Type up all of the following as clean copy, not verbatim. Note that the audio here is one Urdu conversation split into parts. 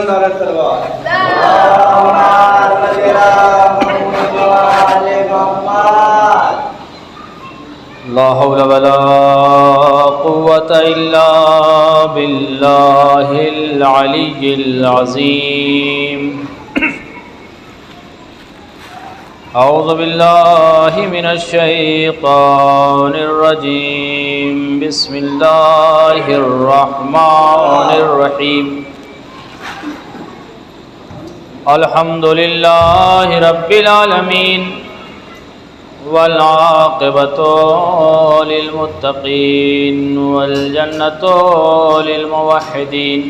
نعرہ تلوار لا حول ولا قوة إلا بالله العلي العظيم أعوذ بالله من الشيطان الرجيم بسم الله الرحمن الرحيم الحمد لله رب العالمين والعاقبة للمتقين والجنة للموحدين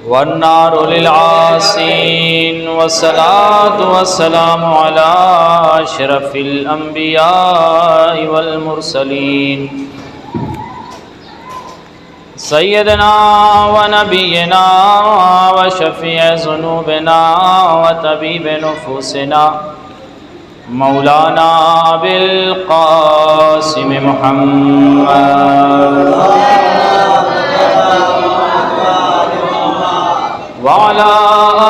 والنار للعاصين والصلاة والسلام على أشرف الأنبياء والمرسلين سيدنا ونبينا وشفيع ذنوبنا وطبيب نفوسنا مولانا بالقاسم محمد وعلى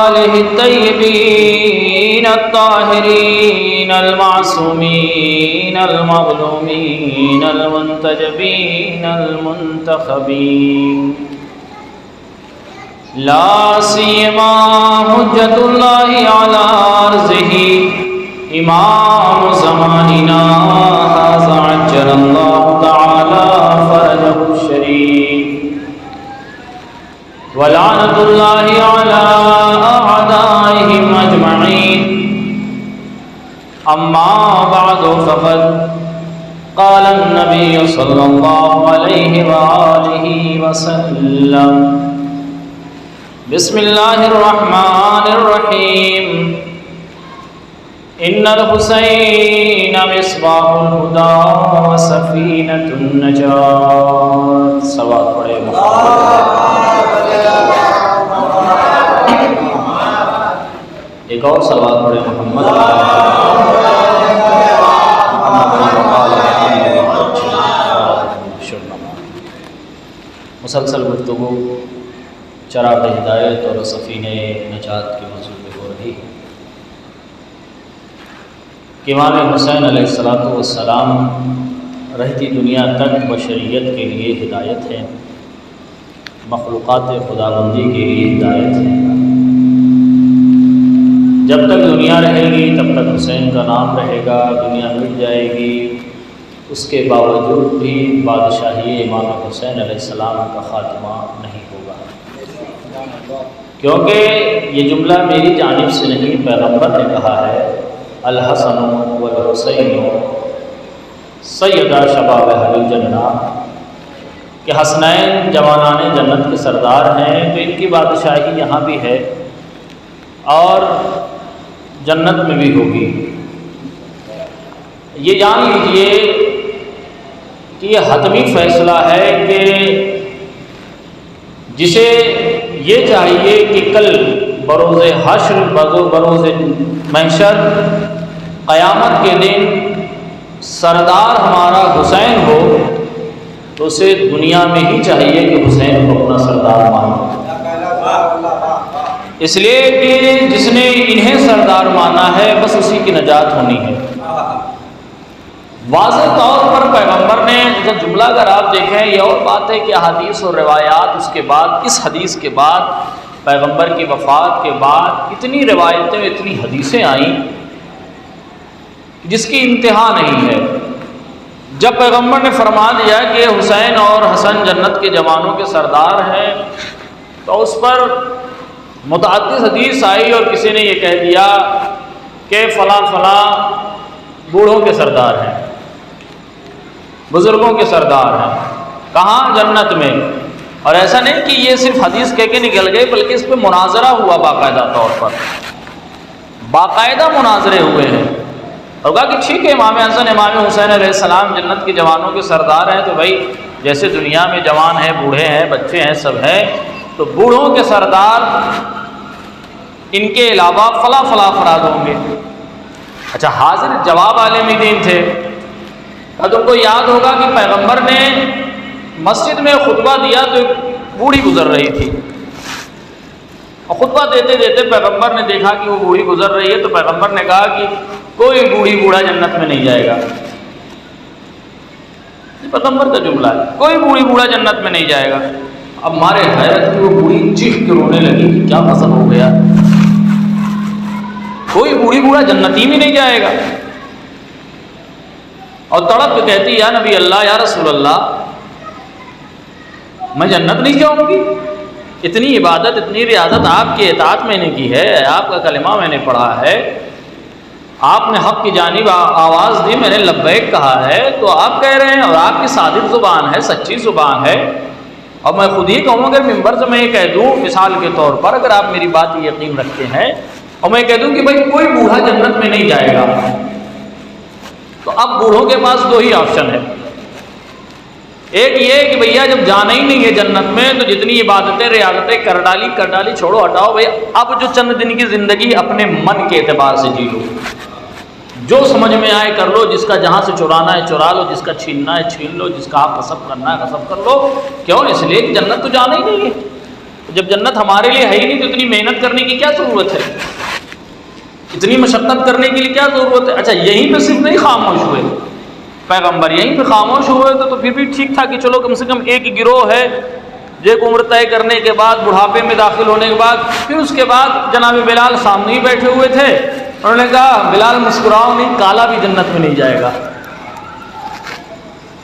آله الطيبين الطاهرين المعصومين المظلومين المنتجبين المنتخبين لا سيما حجة الله على أرضه إمام زماننا هذا عجل الله تعالى فرجه الشريف ولعنة الله على أعدائهم أجمعين أما بعد فقد قال النبي صلى الله عليه وآله وسلم بسم الله الرحمن الرحيم إن الحسين مصباح الهدى وسفينة النجاة صلوات پڑھے ایک اور صلوات پڑھے محمد مسلسل گفتگو چراغ ہدایت اور سفینہ نجات کے موضوع پہ ہو رہی ہے کہ امام حسین علیہ السلام رہتی دنیا تک بشریت کے لیے ہدایت ہے، مخلوقات خداوندی کے لیے ہدایت ہے۔ جب تک دنیا رہے گی تب تک حسین کا نام رہے گا، دنیا مٹ جائے گی، اس کے باوجود بھی بادشاہی امام حسین علیہ السلام کا خاتمہ نہیں ہوگا، کیونکہ یہ جملہ میری جانب سے نہیں، پیغمبر نے کہا ہے الحسن والحسین سیدہ شباب اہل الجنہ، کہ حسنین جوانان جنت کے سردار ہیں، تو ان کی بادشاہی یہاں بھی ہے اور جنت میں بھی ہوگی۔ یہ جان لیجئے کہ یہ حتمی فیصلہ ہے کہ جسے یہ چاہیے کہ کل بروز حشر، بروز محشر، قیامت کے دن سردار ہمارا حسین ہو، تو اسے دنیا میں ہی چاہیے کہ حسین کو اپنا سردار مانے، اس لیے کہ جس نے انہیں سردار مانا ہے بس اسی کی نجات ہونی ہے۔ واضح طور پر پیغمبر نے جب جملہ اگر آپ دیکھیں، یہ اور بات ہے کہ احادیث اور روایات اس کے بعد، اس حدیث کے بعد، پیغمبر کی وفات کے بعد اتنی روایتیں، اتنی حدیثیں آئیں جس کی انتہا نہیں ہے۔ جب پیغمبر نے فرما دیا کہ حسین اور حسن جنت کے جوانوں کے سردار ہیں، تو اس پر متعدد حدیث آئی اور کسی نے یہ کہہ دیا کہ فلاں فلاں بوڑھوں کے سردار ہیں، بزرگوں کے سردار ہیں، کہاں؟ جنت میں۔ اور ایسا نہیں کہ یہ صرف حدیث کہہ کے نکل گئے، بلکہ اس پہ مناظرہ ہوا، باقاعدہ طور پر باقاعدہ مناظرے ہوئے ہیں، اور کہا کہ ٹھیک ہے امام حسن امام حسین علیہ السلام جنت کے جوانوں کے سردار ہیں، تو بھائی جیسے دنیا میں جوان ہیں، بوڑھے ہیں، بچے ہیں، سب ہیں، تو بوڑھوں کے سردار ان کے علاوہ فلاں فلاں افراد ہوں گے۔ اچھا، حاضر جواب عالم دین تھے۔ تم کو یاد ہوگا کہ پیغمبر نے مسجد میں خطبہ دیا تو بوڑھی گزر رہی تھی، اور خطبہ دیتے دیتے پیغمبر نے دیکھا کہ وہ بوڑھی گزر رہی ہے، تو پیغمبر نے کہا کہ کوئی بوڑھی بوڑھا جنت میں نہیں جائے گا. یہ پیغمبر کا جملہ ہے، کوئی بوڑھی بوڑھا جنت میں نہیں جائے گا. اب مارے حیرت کی وہ بوڑھی چیخ کے رونے لگی کہ کیا فضل ہو گیا، کوئی بوڑھی بوڑھا جنتی میں نہیں جائے گا. اور تڑپ کے کہتی یا نبی اللہ، یا رسول اللہ، میں جنت نہیں جاؤں گی؟ اتنی عبادت، اتنی ریاضت آپ کی اطاعت میں نے کی ہے، آپ کا کلمہ میں نے پڑھا ہے، آپ نے حق کی جانب آواز دی، میں نے لبیک کہا ہے، تو آپ کہہ رہے ہیں، اور آپ کی صادق زبان ہے، سچی زبان ہے، اور میں خود ہی کہوں اگر ممبر سے میں یہ کہہ دوں مثال کے طور پر، اگر آپ میری بات یقین رکھتے ہیں، اور میں کہہ دوں کہ بھائی کوئی بوڑھا جنت میں نہیں جائے گا، تو اب بوڑھوں کے پاس دو ہی آپشن ہے. ایک یہ کہ بھیا جب جانا ہی نہیں ہے جنت میں تو جتنی عبادتیں ریاضتیں کر ڈالی چھوڑو ہٹاؤ بھائی، اب جو چند دن کی زندگی اپنے من کے اعتبار سے جی لو، جو سمجھ میں آئے کر لو، جس کا جہاں سے چرانا ہے چرا لو، جس کا چھیننا ہے چھین لو، جس کا آپ غصب کرنا ہے غصب کر لو. کیوں؟ اس لیے کہ جنت تو جانا ہی نہیں ہے. جب جنت ہمارے لیے ہے ہی نہیں تو اتنی محنت کرنے کی کیا ضرورت ہے، اتنی مشقت کرنے کے لیے کیا ضرورت ہے. اچھا یہیں پہ صرف نہیں خاموش ہوئے پیغمبر، یہیں پہ خاموش ہوئے تو پھر بھی ٹھیک تھا کہ چلو کم سے کم ایک گروہ ہے، ایک عمر طے کرنے کے بعد، بڑھاپے میں داخل ہونے کے بعد. پھر اس کے بعد جناب بلال سامنے ہی بیٹھے ہوئے تھے، انہوں نے کہا بلال مسکراؤ نہیں، کالا بھی جنت میں نہیں جائے گا.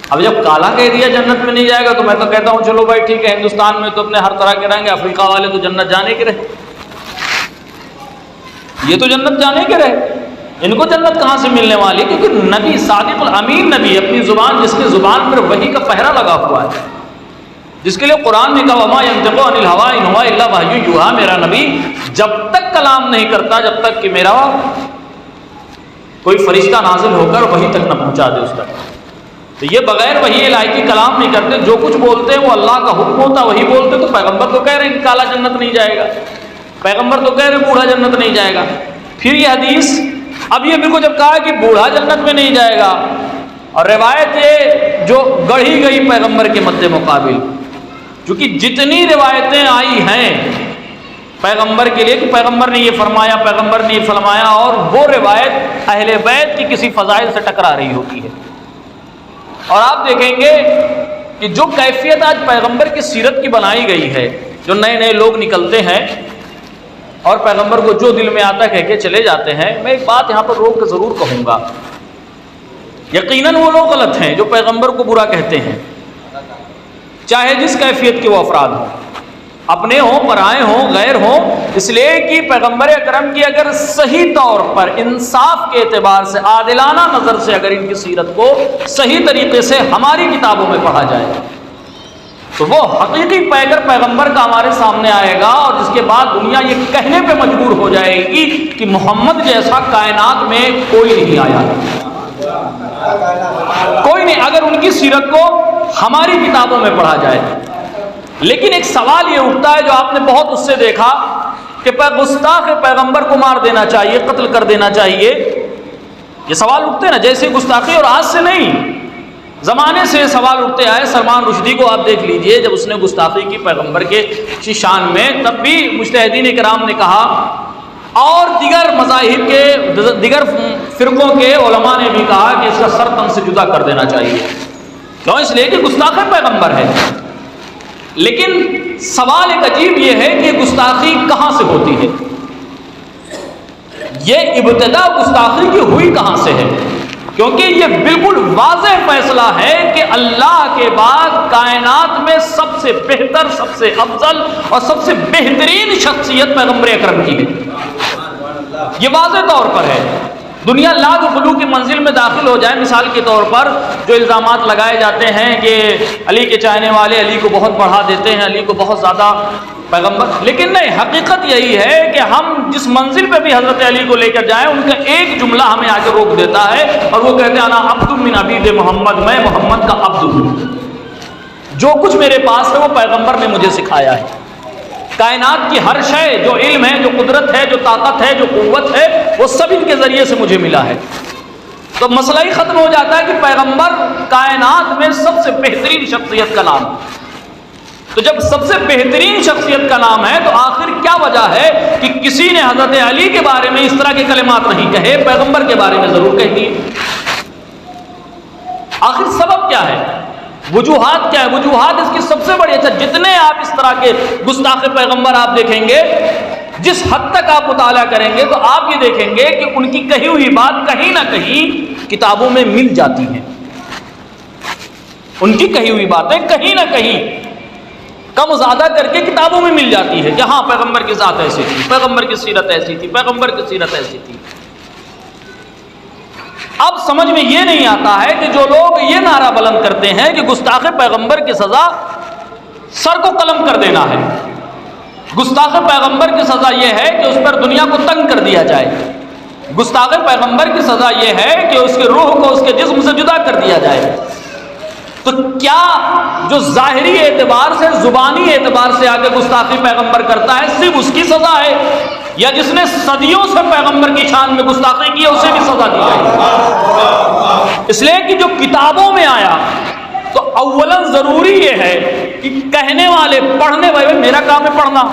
اب جب کالا کہہ دیا جنت میں نہیں جائے گا تو میں تو کہتا ہوں چلو بھائی ٹھیک ہے، ہندوستان میں تو اپنے ہر طرح کے رہیں گے، افریقہ والے تو جنت جانے کے رہے، یہ تو جنت جانے کے رہے، ان کو جنت کہاں سے ملنے والی؟ کیونکہ نبی صادق الامین نبی، اپنی زبان، جس کی زبان پر وحی کا پہرا لگا ہوا ہے، جس کے لیے قرآن نے کہا وما ينطق عن الهوى ان هو الا وحی یوحی، میرا نبی جب تک کلام نہیں کرتا جب تک کہ میرا کوئی فرشتہ نازل ہو کر وحی تک نہ پہنچا دے اس تک. تو یہ بغیر وحی الہی کی کلام نہیں کرتے، جو کچھ بولتے ہیں وہ اللہ کا حکم ہوتا، وہی بولتے. تو پیغمبر تو کہہ رہے ہیں کہ کالا جنت نہیں جائے گا، پیغمبر تو کہہ رہے ہیں بوڑھا جنت نہیں جائے گا. پھر یہ حدیث، اب یہ میرے کو جب کہا کہ بوڑھا جنت میں نہیں جائے گا، اور روایت یہ جو گڑھی گئی پیغمبر کے مد مقابل، کیونکہ جتنی روایتیں آئی ہیں پیغمبر کے لیے کہ پیغمبر نے یہ فرمایا، پیغمبر نے یہ فرمایا، اور وہ روایت اہل بیت کی کسی فضائل سے ٹکرا رہی ہوتی ہے. اور آپ دیکھیں گے کہ جو کیفیت آج پیغمبر کی سیرت کی بنائی گئی ہے، جو نئے نئے لوگ نکلتے ہیں اور پیغمبر کو جو دل میں آتا کہہ کے چلے جاتے ہیں. میں ایک بات یہاں پر روک کے ضرور کہوں گا، یقیناً وہ لوگ غلط ہیں جو پیغمبر کو برا کہتے ہیں، چاہے جس کیفیت کے وہ افراد ہوں، اپنے ہوں، پرائے ہوں، غیر ہوں. اس لیے کہ پیغمبر اکرم کی اگر صحیح طور پر انصاف کے اعتبار سے، عادلانہ نظر سے اگر ان کی سیرت کو صحیح طریقے سے ہماری کتابوں میں پڑھا جائے تو وہ حقیقی پیغمبر پیغمبر کا ہمارے سامنے آئے گا، اور جس کے بعد دنیا یہ کہنے پہ مجبور ہو جائے گی کہ محمد جیسا کائنات میں کوئی نہیں آیا، کوئی نہیں، اگر ان کی سیرت کو ہماری کتابوں میں پڑھا جائے. لیکن ایک سوال یہ اٹھتا ہے جو آپ نے بہت اس سے دیکھا کہ گستاخ پیغمبر کو مار دینا چاہیے، قتل کر دینا چاہیے. یہ سوال اٹھتے ہیں نا، جیسے گستاخی، اور آج سے نہیں، زمانے سے سوال اٹھتے آئے. سلمان رشدی کو آپ دیکھ لیجئے، جب اس نے گستاخی کی پیغمبر کے شان میں، تب بھی مجتہدین کرام نے کہا، اور دیگر مذاہب کے دیگر فرقوں کے علماء نے بھی کہا کہ اس کا سر تن سے جدا کر دینا چاہیے. کیوں؟ اس لیے کہ گستاخ پیغمبر ہے. لیکن سوال ایک عجیب یہ ہے کہ گستاخی کہاں سے ہوتی ہے، یہ ابتدا گستاخی کی ہوئی کہاں سے ہے؟ کیونکہ یہ بالکل واضح فیصلہ ہے کہ اللہ کے بعد کائنات میں سب سے بہتر، سب سے افضل اور سب سے بہترین شخصیت پیغمبر اکرم کی ہے. یہ واضح طور پر ہے. دنیا لاکھ غلو کی منزل میں داخل ہو جائے، مثال کے طور پر جو الزامات لگائے جاتے ہیں کہ علی کے چاہنے والے علی کو بہت بڑھا دیتے ہیں، علی کو بہت زیادہ پیغمبر، لیکن نہیں، حقیقت یہی ہے کہ ہم جس منزل پہ بھی حضرت علی کو لے کر جائیں، ان کا ایک جملہ ہمیں آگے روک دیتا ہے، اور وہ کہتے ہیں انا عبد من عبید محمد، میں محمد کا عبد ہوں، جو کچھ میرے پاس ہے وہ پیغمبر نے مجھے سکھایا ہے. کائنات کی ہر شے، جو علم ہے، جو قدرت ہے، جو طاقت ہے، جو قوت ہے، وہ سب ان کے ذریعے سے مجھے ملا ہے. تو مسئلہ ہی ختم ہو جاتا ہے کہ پیغمبر کائنات میں سب سے بہترین شخصیت کا نام. تو تو جب سب سے بہترین شخصیت کا نام ہے تو آخر کیا وجہ ہے کہ کسی نے حضرت علی کے بارے میں اس طرح کے کلمات نہیں کہے، پیغمبر کے بارے میں ضرور کہہ دیے؟ آخر سبب کیا ہے؟ وجوہات کیا ہے؟ وجوہات اس کی سب سے بڑی، اچھا جتنے آپ اس طرح کے گستاخ پیغمبر آپ دیکھیں گے، جس حد تک آپ مطالعہ کریں گے تو آپ یہ دیکھیں گے کہ ان کی کہی ہوئی بات کہیں نہ کہیں کتابوں میں مل جاتی ہیں۔ ان کی کہی ہوئی باتیں کہیں نہ کہیں کم زیادہ کر کے کتابوں میں مل جاتی ہے کہ ہاں پیغمبر کی ذات ایسی تھی، پیغمبر کی سیرت ایسی تھی، پیغمبر کی سیرت ایسی تھی۔ اب سمجھ میں یہ نہیں آتا ہے کہ جو لوگ یہ نعرہ بلند کرتے ہیں کہ گستاخ پیغمبر کی سزا سر کو قلم کر دینا ہے، گستاخ پیغمبر کی سزا یہ ہے کہ اس پر دنیا کو تنگ کر دیا جائے، گستاخ پیغمبر کی سزا یہ ہے کہ اس کے روح کو اس کے جسم سے جدا کر دیا جائے، تو کیا جو ظاہری اعتبار سے، زبانی اعتبار سے آگے گستاخی پیغمبر کرتا ہے صرف اس کی سزا ہے، یا جس نے صدیوں سے پیغمبر کی شان میں گستاخی کی ہے اسے بھی سزا دی جائے؟ اس لیے کہ جو کتابوں میں آیا تو اولاً ضروری یہ ہے کہ کہنے والے، پڑھنے والے، میرا کام ہے پڑھنا،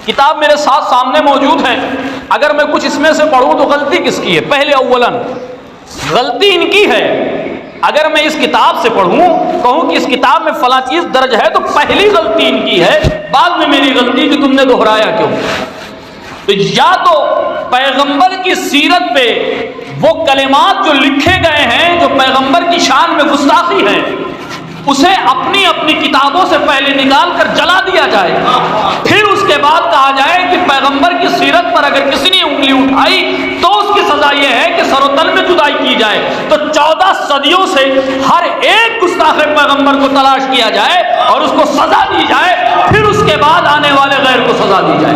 کتاب میرے ساتھ سامنے موجود ہے، اگر میں کچھ اس میں سے پڑھوں تو غلطی کس کی ہے؟ پہلے اولاً غلطی ان کی ہے۔ اگر میں اس کتاب سے پڑھوں، کہوں کہ اس کتاب میں فلاں چیز درج ہے، تو پہلی غلطی ان کی ہے، بعد میں میری غلطی کہ تم نے دہرایا کیوں۔ تو یا تو پیغمبر کی سیرت پہ وہ کلمات جو لکھے گئے ہیں جو پیغمبر کی شان میں گستاخی ہے، اسے اپنی اپنی کتابوں سے پہلے نکال کر جلا دیا جائے، پھر اس کے بعد کہا جائے کہ پیغمبر کی سیرت پر اگر کسی نے انگلی اٹھائی تو اس کی سزا یہ ہے کہ سر و تن میں جدائی کی جائے۔ تو 14 صدیوں سے ہر ایک گستاخ پیغمبر کو تلاش کیا جائے اور اس کو سزا دی جائے، پھر اس کے بعد آنے والے غیر کو سزا دی جائے۔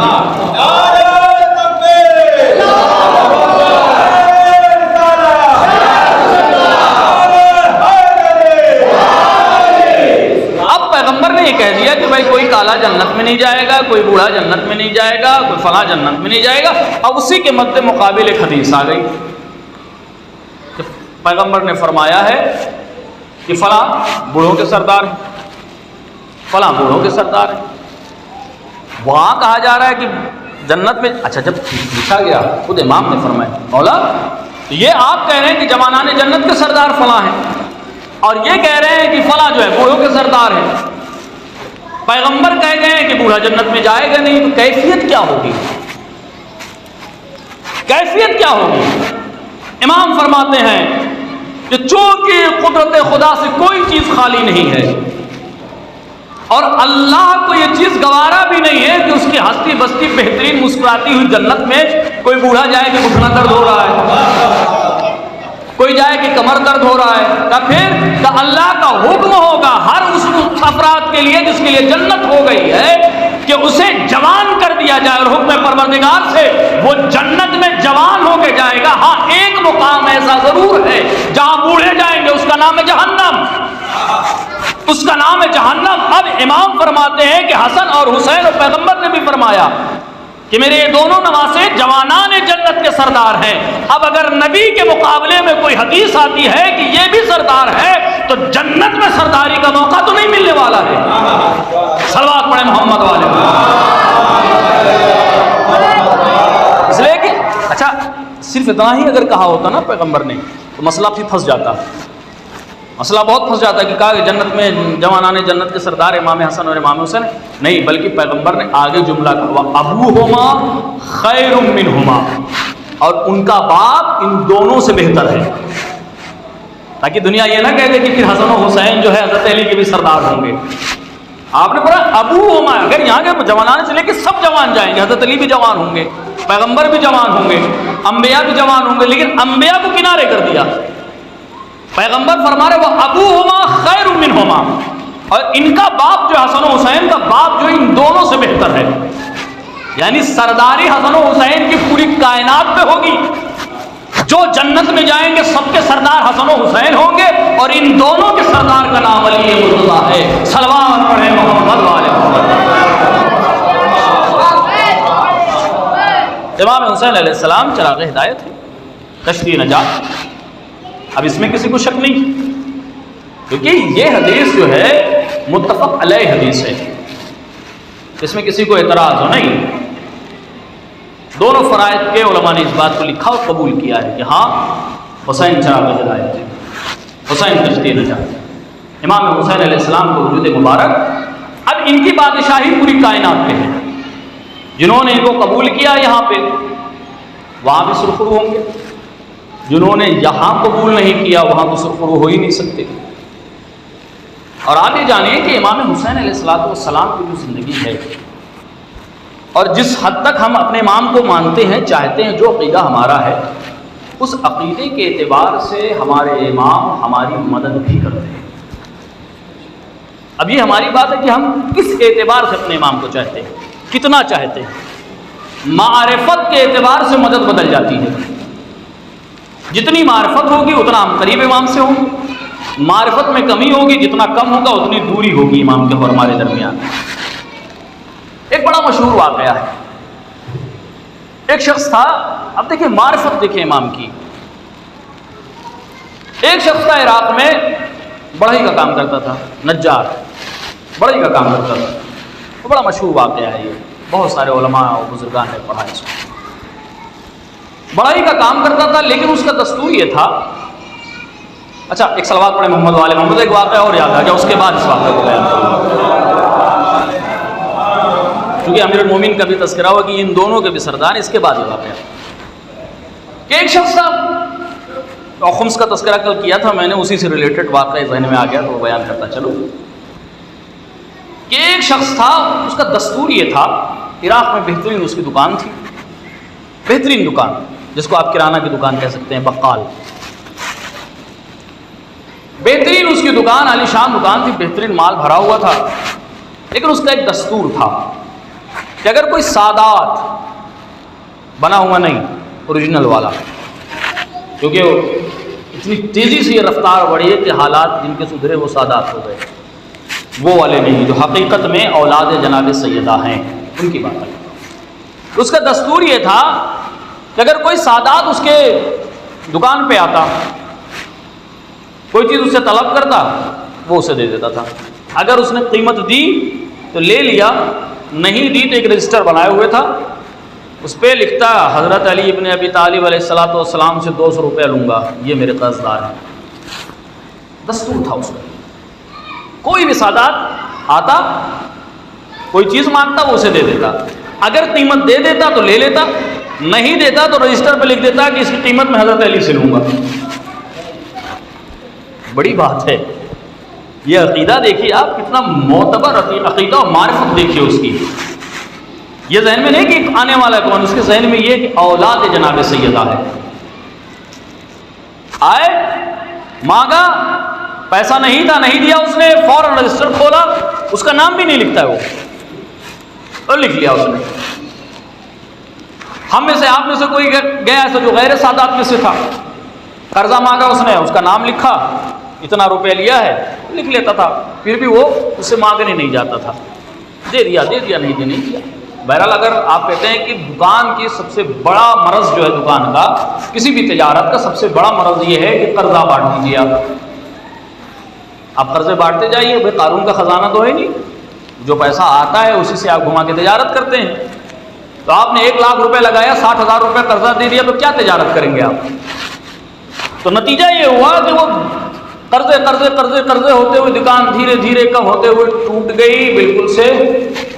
پیغمبر نے یہ کہہ دیا کہ بھائی کوئی کالا جنت میں نہیں جائے گا، کوئی بوڑھا جنت میں نہیں جائے گا، کوئی فلاں جنت میں نہیں جائے گا۔ اب اسی کے مد مقابل ایک حدیث آ گئی کہ پیغمبر نے فرمایا ہے کہ فلاں بوڑھوں کے سردار ہیں، فلاں بوڑھوں کے سردار ہیں۔ وہاں کہا جا رہا ہے کہ جنت میں، اچھا جب پوچھا گیا خود امام نے فرمایا مولا یہ آپ کہہ رہے ہیں کہ جوانان جنت کے سردار فلاں ہیں، اور یہ کہہ رہے ہیں کہ فلاں جو ہے بوڑھوں کے سردار ہیں، پیغمبر کہہ گئے ہیں کہ بوڑھا جنت میں جائے گا نہیں، تو کیفیت کیا ہوگی؟ کیفیت کیا ہوگی؟ امام فرماتے ہیں کہ چونکہ قدرت خدا سے کوئی چیز خالی نہیں ہے اور اللہ کو یہ چیز گوارا بھی نہیں ہے کہ اس کی ہستی بستی بہترین مسکراتی ہوئی جنت میں کوئی بوڑھا جائے کہ گھٹنا درد ہو رہا ہے، کوئی جائے کہ کمر درد ہو رہا ہے، کا پھر کہ اللہ کا حکم ہوگا ہر اس افراد کے لیے جس کے لیے جنت ہو گئی ہے کہ اسے جوان کر دیا جائے، اور حکم پروردگار سے وہ جنت میں جوان ہو کے جائے گا۔ ہاں ایک مقام ایسا ضرور ہے جہاں بوڑھے جائیں گے، اس کا نام ہے جہنم، اس کا نام ہے جہنم۔ اب امام فرماتے ہیں کہ حسن اور حسین اور پیغمبر نے بھی فرمایا کہ میرے یہ دونوں نواسے جوانان جنت کے سردار ہیں۔ اب اگر نبی کے مقابلے میں کوئی حدیث آتی ہے کہ یہ بھی سردار ہے تو جنت میں سرداری کا موقع تو نہیں ملنے والا ہے۔ صلوات پڑھیں محمد والے۔ اس لیے کہ اچھا صرف اتنا ہی اگر کہا ہوتا نا پیغمبر نے تو مسئلہ پھر پھنس جاتا، مسئلہ بہت پھنس جاتا ہے کہ کہا کہ جنت میں جوانان جنت کے سردار امام حسن اور امام حسین، نہیں بلکہ پیغمبر نے آگے جملہ کہا ابوہما خیر منہما، اور ان کا باپ ان دونوں سے بہتر ہے، تاکہ دنیا یہ نہ کہے کہ پھر حسن و حسین جو ہے حضرت علی کے بھی سردار ہوں گے۔ آپ نے پڑھا ابوہما، اگر یہاں کے جوانان سے لے کے سب جوان جائیں گے، حضرت علی بھی جوان ہوں گے، پیغمبر بھی جوان ہوں گے، انبیاء بھی جوان ہوں گے، لیکن انبیاء کو کنارے کر دیا۔ پیغمبر فرما رہے وہ ابوہما خیر منہما، اور ان کا باپ جو حسن و حسین کا باپ جو ان دونوں سے بہتر ہے، یعنی سرداری حسن و حسین کی پوری کائنات پہ ہوگی۔ جو جنت میں جائیں گے سب کے سردار حسن و حسین ہوں گے، اور ان دونوں کے سردار کا نام علی مرتضیٰ ہے۔ صلوات پڑھیں محمد والے محمد۔ امام حسین علیہ السلام چراغ ہدایت ہے، کشتی نجات، اب اس میں کسی کو شک نہیں، کیونکہ یہ حدیث جو ہے متفق علیہ حدیث ہے۔ اس میں کسی کو اعتراض ہو نہیں. دونوں فرائض کے علماء نے اس بات کو لکھا اور قبول کیا ہے کہ ہاں حسین چراغ ہدایت تھے, حسین کشتی نجات, امام حسین علیہ السلام کو وجود مبارک. اب ان کی بادشاہی پوری کائنات پہ ہے. جنہوں نے ان کو قبول کیا یہاں پہ وہاں بھی سرخرو ہوں گے, جنہوں نے یہاں قبول نہیں کیا وہاں تو سرخرو ہو ہی نہیں سکتے. اور آپ یہ جانیں کہ امام حسین علیہ السلام کی جو زندگی ہے اور جس حد تک ہم اپنے امام کو مانتے ہیں, چاہتے ہیں, جو عقیدہ ہمارا ہے, اس عقیدے کے اعتبار سے ہمارے امام ہماری مدد بھی کرتے ہیں. اب یہ ہماری بات ہے کہ ہم کس اعتبار سے اپنے امام کو چاہتے ہیں, کتنا چاہتے ہیں. معرفت کے اعتبار سے مدد بدل جاتی ہے. جتنی معرفت ہوگی اتنا ہم قریب امام سے ہوں گے, معرفت میں کمی ہوگی, جتنا کم ہوگا اتنی دوری ہوگی امام کے اور ہمارے درمیان. ایک بڑا مشہور واقعہ ہے. ایک شخص تھا, اب دیکھیں معرفت دیکھیں امام کی. ایک شخص تھا عراق میں, بڑھئی کا کام کرتا تھا, نجار, بڑھئی کا کام کرتا تھا. وہ بڑا مشہور واقعہ ہے, یہ بہت سارے علماء اور بزرگان نے پڑھا اس کو. بڑھئی کا کام کرتا تھا لیکن اس کا دستور یہ تھا. اچھا ایک صلوات پڑھیں محمد والے محمد. ایک واقعہ اور یاد آ گیا, اس کے بعد اس واقعے کو بیان کروں گا, کیونکہ امیر المومنین کا بھی تذکرہ ہوا کہ ان دونوں کے بھی سردار, اس کے بعد یہ واقعہ کہ ایک شخص تھا. خمس کا تذکرہ کل کیا تھا میں نے, اسی سے ریلیٹڈ واقعہ ذہن میں آ گیا تو بیان کرتا چلو. کہ ایک شخص تھا, اس کا دستور یہ تھا, عراق میں بہترین اس کی دکان تھی, بہترین دکان جس کو آپ کرانہ کی دکان کہہ سکتے ہیں, بقال. بہترین اس کی دکان, عالی شان دکان تھی, بہترین مال بھرا ہوا تھا. لیکن اس کا ایک دستور تھا کہ اگر کوئی سادات بنا ہوا نہیں, اوریجنل والا, کیونکہ اتنی تیزی سے یہ رفتار بڑھی ہے کہ حالات جن کے سدھرے وہ سادات ہو گئے, وہ والے نہیں جو حقیقت میں اولاد جناب سیدہ ہیں, ان کی بات ہے. اس کا دستور یہ تھا کہ اگر کوئی سادات اس کے دکان پہ آتا, کوئی چیز اس سے طلب کرتا, وہ اسے دے دیتا تھا. اگر اس نے قیمت دی تو لے لیا, نہیں دی تو ایک رجسٹر بنائے ہوئے تھا, اس پہ لکھتا حضرت علی ابن ابی طالب علیہ السلام سے 200 روپے لوں گا, یہ میرے قرض دار ہیں. دستور تھا اس کا. کوئی بھی سادات آتا, کوئی چیز مانگتا, وہ اسے دے دیتا. اگر قیمت دے دیتا تو لے لیتا, نہیں دیتا تو رجسٹر پہ لکھ دیتا کہ اس کی قیمت میں حضرت علی سے لوں گا. بڑی بات ہے یہ عقیدہ. دیکھیے آپ کتنا معتبر عقیدہ اور معرفت دیکھیے اس کی. یہ ذہن میں نہیں کہ آنے والا کون, اس کے ذہن میں یہ کہ اولاد جناب سیدہ ہے. آئے, مانگا, پیسہ نہیں تھا, نہیں دیا اس نے, فوراً رجسٹر کھولا, اس کا نام بھی نہیں لکھتا ہے وہ, اور لکھ لیا اس نے. ہم میں سے آپ میں سے کوئی گیا ایسا جو غیر سادات میں سے تھا, قرضہ مانگا اس نے, اس کا نام لکھا, اتنا روپے لیا ہے, لکھ لیتا تھا, پھر بھی وہ اس سے مانگنے نہیں جاتا تھا, دے دیا دے دیا, نہیں دے نہیں دیا. بہرحال اگر آپ کہتے ہیں کہ دکان کی سب سے بڑا مرض جو ہے دکان کا, کسی بھی تجارت کا سب سے بڑا مرض یہ ہے کہ قرضہ بانٹ دیجیے. آپ قرضے بانٹتے جائیے, بھائی قارون کا خزانہ تو ہے نہیں, جو پیسہ آتا ہے اسی سے آپ گھما کے تجارت کرتے ہیں. تو آپ نے 1 لاکھ روپے لگایا, 60,000 روپے قرضہ دے دیا, تو کیا تجارت کریں گے آپ؟ تو نتیجہ یہ ہوا کہ وہ قرضے قرضے قرضے قرضے ہوتے ہوئے دکان دھیرے دھیرے کم ہوتے ہوئے ٹوٹ گئی, بالکل سے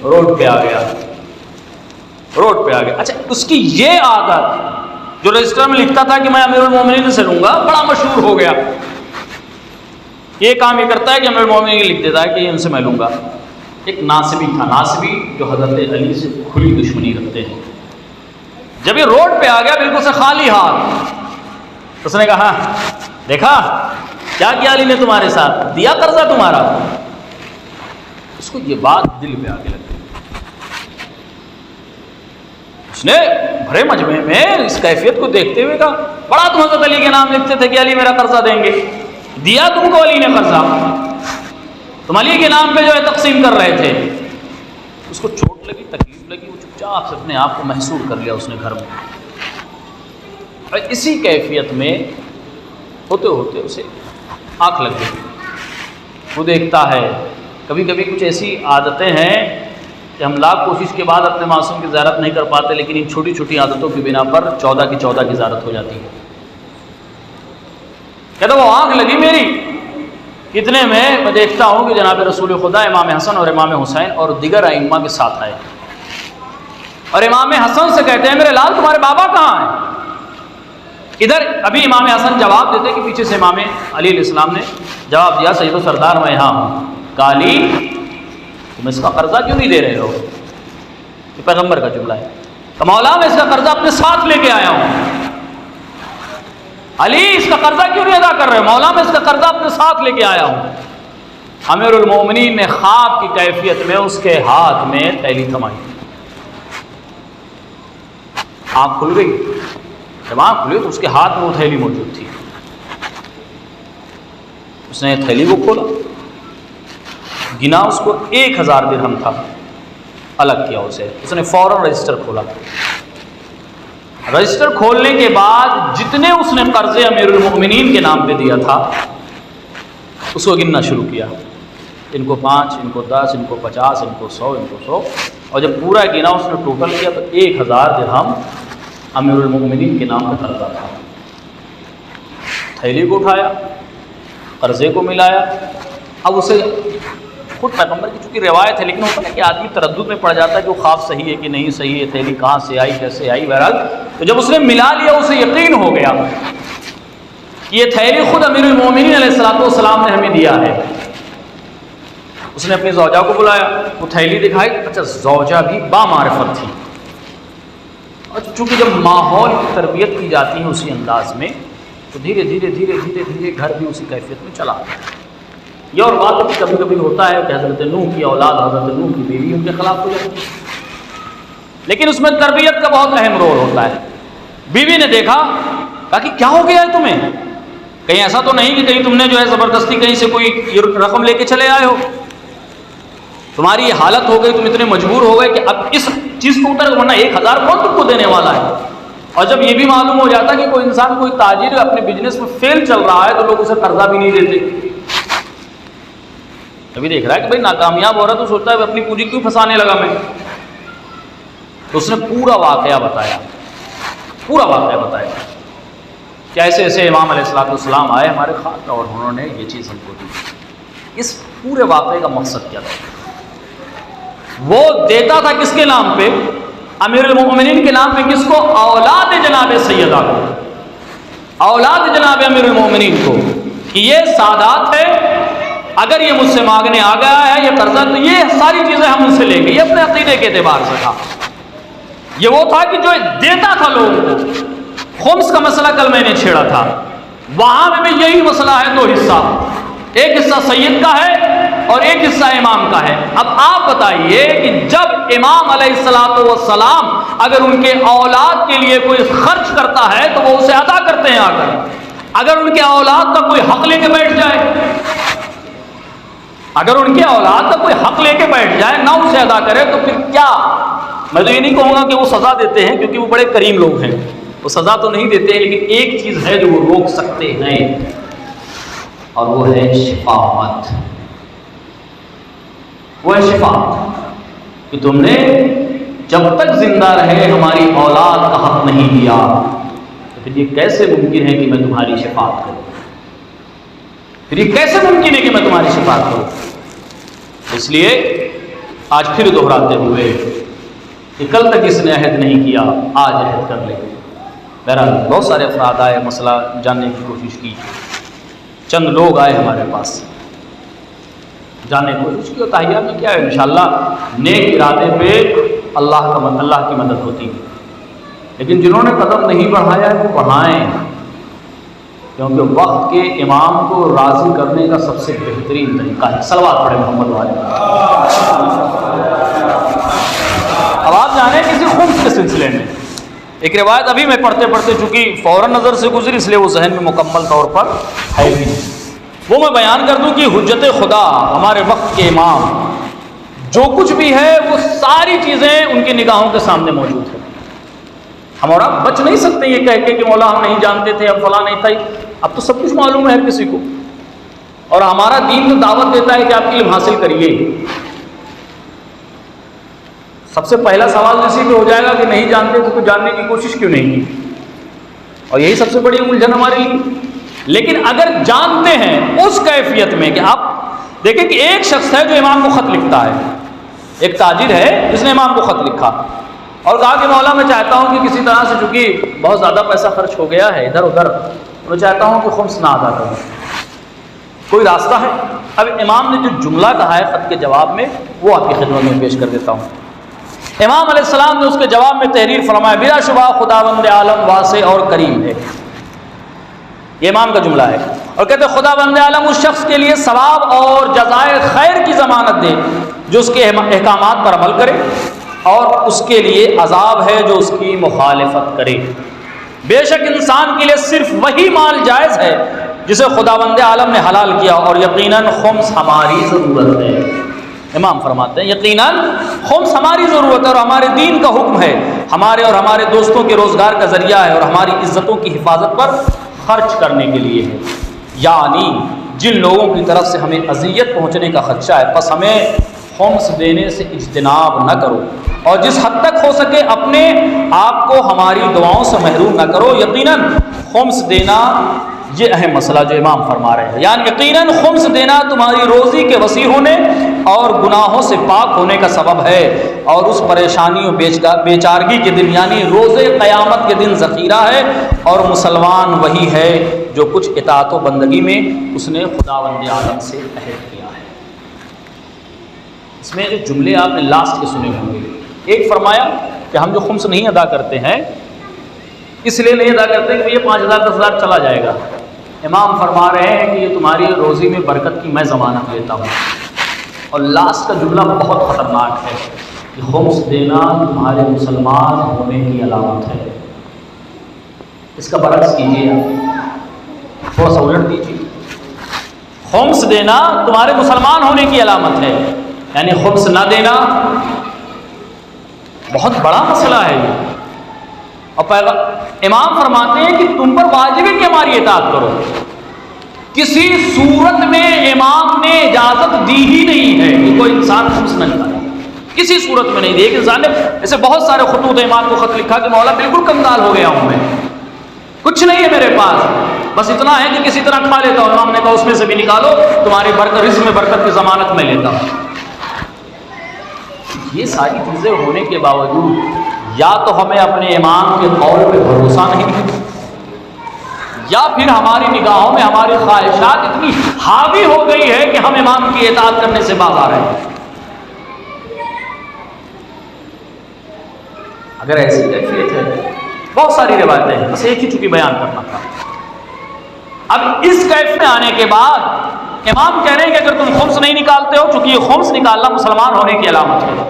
روڈ پہ آ گیا, روڈ پہ آ گیا. اچھا اس کی یہ عادت جو رجسٹر میں لکھتا تھا کہ میں امیر المومنین سے لوں گا, بڑا مشہور ہو گیا. یہ کام یہ کرتا ہے کہ امیر المومنین لکھ دیتا ہے کہ ان سے میں لوں گا. ایک ناصبی تھا, ناصبی جو حضرت علی سے کھلی دشمنی رکھتے ہیں. جب یہ روڈ پہ آ گیا بالکل سے خالی ہاتھ, اس نے کہا دیکھا کیا کیا علی نے تمہارے ساتھ, دیا قرضہ تمہارا. اس کو یہ بات دل پہ آ کے لگی. اس نے بھرے مجمع میں اس کیفیت کو دیکھتے ہوئے کہا, بڑا تم حضرت علی کے نام لکھتے تھے کہ علی میرا قرضہ دیں گے, دیا تم کو علی نے قرضہ, تم علی کے نام پہ جو ہے تقسیم کر رہے تھے. اس کو چوٹ لگی, تکلیف لگی, وہ چپ چاپ سے اپنے آپ کو محسور کر لیا اس نے گھر میں. اور اسی کیفیت میں ہوتے ہوتے اسے آنکھ لگ گئی. وہ دیکھتا ہے کبھی کبھی کچھ ایسی عادتیں ہیں کہ ہم لاکھ کوشش کے بعد اپنے معصوم کی زیارت نہیں کر پاتے، لیکن ان چھوٹی چھوٹی عادتوں کی بنا پر 14 کی زیارت ہو جاتی ہے۔ کہتا وہ آنکھ لگی میری کتنے میں دیکھتا ہوں کہ جناب رسول خدا امام حسن اور امام حسین اور دیگر ائمہ کے ساتھ آئے، اور امام حسن سے کہتے ہیں میرے لال تمہارے بابا کہاں ہیں؟ ادھر ابھی امام حسن جواب دیتے کہ پیچھے سے امام علی علیہ السلام نے جواب دیا سید و سردار میں یہاں ہوں۔ کالی تم اس کا قرضہ کیوں نہیں دے رہے ہو؟ یہ پیغمبر کا جملہ ہے کہ مولا میں اس کا قرضہ اپنے ساتھ لے کے آیا ہوں۔ علی اس کا قرضہ کیوں نہیں ادا کر رہے ہو؟ مولا میں اس کا قرضہ اپنے ساتھ لے کے آیا ہوں۔ امیر المومنین نے خواب کی کیفیت میں اس کے ہاتھ میں تھیلی تھمائی، آنکھ کھل گئی، جب آنکھ کھلی تو اس کے ہاتھ میں وہ تھیلی موجود تھی۔ اس نے تھیلی کو کھولا، گنا اس کو 1000 درہم تھا، الگ کیا اسے، اس نے فوراً رجسٹر کھولا۔ رجسٹر کھولنے کے بعد جتنے اس نے قرضے امیر المؤمنین کے نام پہ دیا تھا اس کو گننا شروع کیا، ان کو 5، ان کو 10، ان کو 50، ان کو 100، ان کو 100، اور جب پورا گنا اس نے ٹوٹل کیا تو 1000 درہم امیر المؤمنین کے نام پہ قرضہ تھا۔ تھیلی کو اٹھایا، قرضے کو ملایا، اب اسے خود پیغمبر کی چونکہ روایت ہے، لیکن ہوتا ہے کہ آدمی تردد میں پڑ جاتا ہے کہ وہ خواب صحیح ہے کہ نہیں صحیح ہے، تھیلی کہاں سے آئی، کیسے آئی، بہرحال تو جب اس نے ملا لیا اسے یقین ہو گیا کہ یہ تھیلی خود امیر المومنین علیہ السلام نے ہمیں دیا ہے۔ اس نے اپنی زوجہ کو بلایا، وہ تھیلی دکھائی، اچھا زوجہ بھی بامعرفت تھی، اور چونکہ جب ماحول کی تربیت کی جاتی ہے اسی انداز میں تو دھیرے دھیرے گھر بھی اسی کیفیت میں چلا آتا ہے۔ یہ اور بات ہے کہ کبھی کبھی ہوتا ہے کہ حضرت نوح کی اولاد حضرت نوح کی بیوی ان کے خلاف ہو جاتی ہے، لیکن اس میں تربیت کا بہت اہم رول ہوتا ہے۔ بیوی نے دیکھا، کہا کہ کیا ہو گیا ہے تمہیں؟ کہیں ایسا تو نہیں کہ کہیں تم نے جو ہے زبردستی کہیں سے کوئی رقم لے کے چلے آئے ہو؟ تمہاری یہ حالت ہو گئی، تم اتنے مجبور ہو گئے کہ اب اس چیز کو اتر، ورنہ 1000 کون تم کو دینے والا ہے؟ اور جب یہ بھی معلوم ہو جاتا کہ کوئی انسان کوئی تاجر اپنے بزنس میں فیل چل رہا ہے تو لوگ اسے قرضہ بھی نہیں دیتے۔ ابھی دیکھ رہا ہے کہ بھائی ناکامیاب ہو رہا تو سوچتا ہے اپنی پونجی کیوں پھنسانے لگا میں؟ تو اس نے پورا واقعہ بتایا کہ ایسے ایسے امام علیہ السلام آئے ہمارے خاندان اور انہوں نے یہ چیز ہم کو دی۔ اس پورے واقعے کا مقصد کیا تھا؟ وہ دیتا تھا کس کے نام پہ؟ امیر المؤمنین کے نام پہ۔ کس کو؟ اولاد جناب سیدہ کو، اولاد جناب امیر المؤمنین کو، کہ یہ سادات ہے، اگر یہ مجھ سے مانگنے آ گیا ہے یہ قرضہ تو یہ ساری چیزیں ہم ان سے لیں گے۔ یہ اپنے عقیدے کے اعتبار سے تھا، یہ وہ تھا کہ جو دیتا تھا لوگوں کو۔ خمس کا مسئلہ کل میں نے چھیڑا تھا، وہاں میں بھی یہی مسئلہ ہے، 2 حصہ، ایک حصہ سید کا ہے اور ایک حصہ امام کا ہے۔ اب آپ بتائیے کہ جب امام علیہ السلام اگر ان کے اولاد کے لیے کوئی خرچ کرتا ہے تو وہ اسے ادا کرتے ہیں آ کر، اگر ان کے اولاد کا کوئی حق لے کے بیٹھ جائے، اگر ان کے اولاد کا کوئی حق لے کے بیٹھ جائے نہ اسے ادا کرے تو پھر کیا؟ میں تو یہ نہیں کہوں گا کہ وہ سزا دیتے ہیں کیونکہ وہ بڑے کریم لوگ ہیں، وہ سزا تو نہیں دیتے ہیں، لیکن ایک چیز ہے جو وہ روک سکتے ہیں اور وہ ہے شفاعت۔ وہ ہے شفاعت کہ تم نے جب تک زندہ رہے ہماری اولاد کا حق نہیں دیا تو پھر یہ کیسے ممکن ہے کہ میں تمہاری شفاعت کروں؟ پھر یہ کیسے ممکن ہے کہ میں تمہاری شفاعت کروں؟ اس لیے آج پھر دہراتے ہوئے کہ کل تک اس نے عہد نہیں کیا، آج عہد کر لے۔ بہرحال بہت سارے افراد آئے، مسئلہ جاننے کی کوشش کی، چند لوگ آئے ہمارے پاس، جاننے کی کوشش کی، اور تاہیہ میں کیا ہے انشاءاللہ نیک ارادے پہ اللہ کی مدد ہوتی ہے، لیکن جنہوں نے قدم نہیں بڑھایا ہے وہ بڑھائیں، کیونکہ وقت کے امام کو راضی کرنے کا سب سے بہترین طریقہ ہے۔ صلوات پڑھیں محمد والے۔ اب آپ جانیں کسی خمس کے سلسلے میں ایک روایت ابھی میں پڑھتے چونکہ فوراً نظر سے گزری اس لیے وہ ذہن میں مکمل طور پر ہے بھی نہیں، وہ میں بیان کر دوں کہ حجت خدا ہمارے وقت کے امام جو کچھ بھی ہے وہ ساری چیزیں ان کی نگاہوں کے سامنے موجود ہیں۔ ہم اور آپ بچ نہیں سکتے یہ کہہ کے کہ مولا ہم نہیں جانتے تھے، اب فلاں نہیں تھا، اب تو سب کچھ معلوم ہے ہر کسی کو، اور ہمارا دین تو دعوت دیتا ہے کہ آپ علم حاصل کریے۔ سب سے پہلا سوال اسی پہ ہو جائے گا کہ نہیں جانتے تو جاننے کی کوشش کیوں نہیں کی، اور یہی سب سے بڑی الجھن ہمارے لیے۔ لیکن اگر جانتے ہیں اس کیفیت میں کہ آپ دیکھیں کہ ایک شخص ہے جو امام کو خط لکھتا ہے، ایک تاجر ہے جس نے امام کو خط لکھا اور کہا کہ مولا میں چاہتا ہوں کہ کسی طرح سے، چونکہ بہت زیادہ پیسہ خرچ ہو گیا ہے ادھر ادھر، میں چاہتا ہوں کہ خمس نہ ادا کروں، کوئی راستہ ہے؟ اب امام نے جو جملہ کہا ہے خط کے جواب میں وہ آپ کی خدمت میں پیش کر دیتا ہوں۔ امام علیہ السلام نے اس کے جواب میں تحریر فرمایا، بلا شبہ خداوند عالم واسع اور کریم ہے، یہ امام کا جملہ ہے، اور کہتے ہیں خداوند عالم اس شخص کے لیے ثواب اور جزائے خیر کی ضمانت دے جو اس کے احکامات پر عمل کرے، اور اس کے لیے عذاب ہے جو اس کی مخالفت کرے۔ بے شک انسان کے لیے صرف وہی مال جائز ہے جسے خداوند عالم نے حلال کیا، اور یقیناً خمس ہماری ضرورت ہے۔ امام فرماتے ہیں یقیناً خمس ہماری ضرورت ہے اور ہمارے دین کا حکم ہے، ہمارے اور ہمارے دوستوں کے روزگار کا ذریعہ ہے اور ہماری عزتوں کی حفاظت پر خرچ کرنے کے لیے ہے، یعنی جن لوگوں کی طرف سے ہمیں اذیت پہنچنے کا خدشہ ہے، پس ہمیں خمس دینے سے اجتناب نہ کرو، اور جس حد تک ہو سکے اپنے آپ کو ہماری دعاؤں سے محروم نہ کرو۔ یقیناً خمس دینا، یہ اہم مسئلہ جو امام فرما رہے ہیں، یعنی یقیناً خمس دینا تمہاری روزی کے وسیع ہونے اور گناہوں سے پاک ہونے کا سبب ہے، اور اس پریشانی و بیچارگی کے دن یعنی روز قیامت کے دن ذخیرہ ہے، اور مسلمان وہی ہے جو کچھ اطاعت و بندگی میں اس نے خداوند عالم سے عہد کیا ہے۔ اس میں جو جملے آپ نے لاسٹ کے سنے ہوں گے، ایک فرمایا کہ ہم جو خمس نہیں ادا کرتے ہیں اس لیے نہیں ادا کرتے کہ یہ 5,000 10,000 چلا جائے گا۔ امام فرما رہے ہیں کہ یہ تمہاری روزی میں برکت کی میں ضمانت لیتا ہوں، اور لاسٹ کا جملہ بہت خطرناک ہے کہ خمس دینا تمہارے مسلمان ہونے کی علامت ہے۔ اس کا برعکس کیجیے، آپ تھوڑا سا الٹ دیجیے، خمس دینا تمہارے مسلمان ہونے کی علامت ہے، یعنی خمس نہ دینا بہت بڑا مسئلہ ہے یہ، اور امام فرماتے ہیں کہ تم پر واجب ہے کہ ہماری اطاعت کرو۔ کسی صورت میں امام نے اجازت دی ہی نہیں ہے کہ کوئی انسان خمس نہ نکالے، کسی صورت میں نہیں دی۔ ایک انسان نے ایسے بہت سارے خطوط امام کو خط لکھا کہ مولا بالکل کنگال ہو گیا ہوں میں، کچھ نہیں ہے میرے پاس، بس اتنا ہے کہ کسی طرح کھا لیتا ہوں۔ امام نے کہا اس میں سے بھی نکالو، تمہاری رزق میں برکت کی ضمانت میں لیتا ہوں۔ یہ ساری چیزیں ہونے کے باوجود یا تو ہمیں اپنے امام کے قول پہ بھروسہ نہیں ہے، یا پھر ہماری نگاہوں میں ہماری خواہشات اتنی حاوی ہو گئی ہے کہ ہم امام کی اطاعت کرنے سے باز آ رہے ہیں۔ اگر ایسی کیفیت ہے، بہت ساری روایتیں ہیں، بس ایک ہی چونکہ بیان کرنا تھا۔ اب اس کیف میں آنے کے بعد امام کہہ رہے ہیں کہ اگر تم خمس نہیں نکالتے ہو، چونکہ یہ خمس نکالنا مسلمان ہونے کی علامت ہے،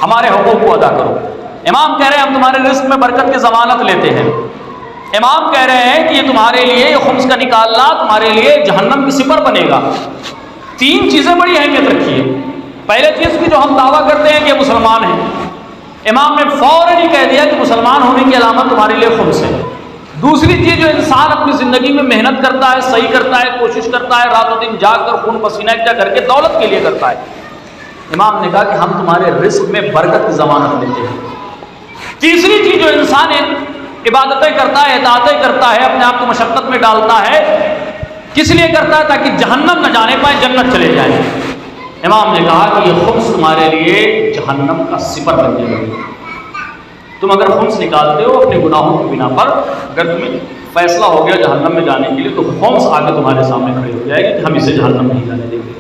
ہمارے حقوق کو ادا کرو۔ امام کہہ رہے ہیں ہم تمہارے رزق میں برکت کی ضمانت لیتے ہیں۔ امام کہہ رہے ہیں کہ یہ تمہارے لیے یہ خمس کا نکالنا تمہارے لیے جہنم کی سپر بنے گا۔ تین چیزیں بڑی اہمیت رکھی ہے۔ پہلے چیز کی جو ہم دعویٰ کرتے ہیں کہ مسلمان ہیں، امام نے فوراً ہی کہہ دیا کہ مسلمان ہونے کی علامت تمہارے لیے خمس ہے۔ دوسری چیز، جو انسان اپنی زندگی میں محنت کرتا ہے، صحیح کرتا ہے، کوشش کرتا ہے، رات و دن جاگ کر خون پسینہ کیا کر کے دولت کے لیے کرتا ہے، امام نے کہا کہ ہم تمہارے رزق میں برکت کی ضمانت لیتے ہیں۔ تیسری چیز، جو انسان عبادتیں کرتا ہے، اطاعتیں کرتا ہے، اپنے آپ کو مشقت میں ڈالتا ہے، کس لیے کرتا ہے؟ تاکہ جہنم نہ جانے پائے، جنت چلے جائیں۔ امام نے کہا کہ یہ خمس تمہارے لیے جہنم کا سپر بن جائے گا۔ تم اگر خمس نکالتے ہو اپنے گناہوں کی بنا پر، اگر تمہیں فیصلہ ہو گیا جہنم میں جانے کے لیے، تو خمس آگے تمہارے سامنے کھڑی ہو جائے گی کہ ہم اسے جہنم نہیں جانے دیں گے۔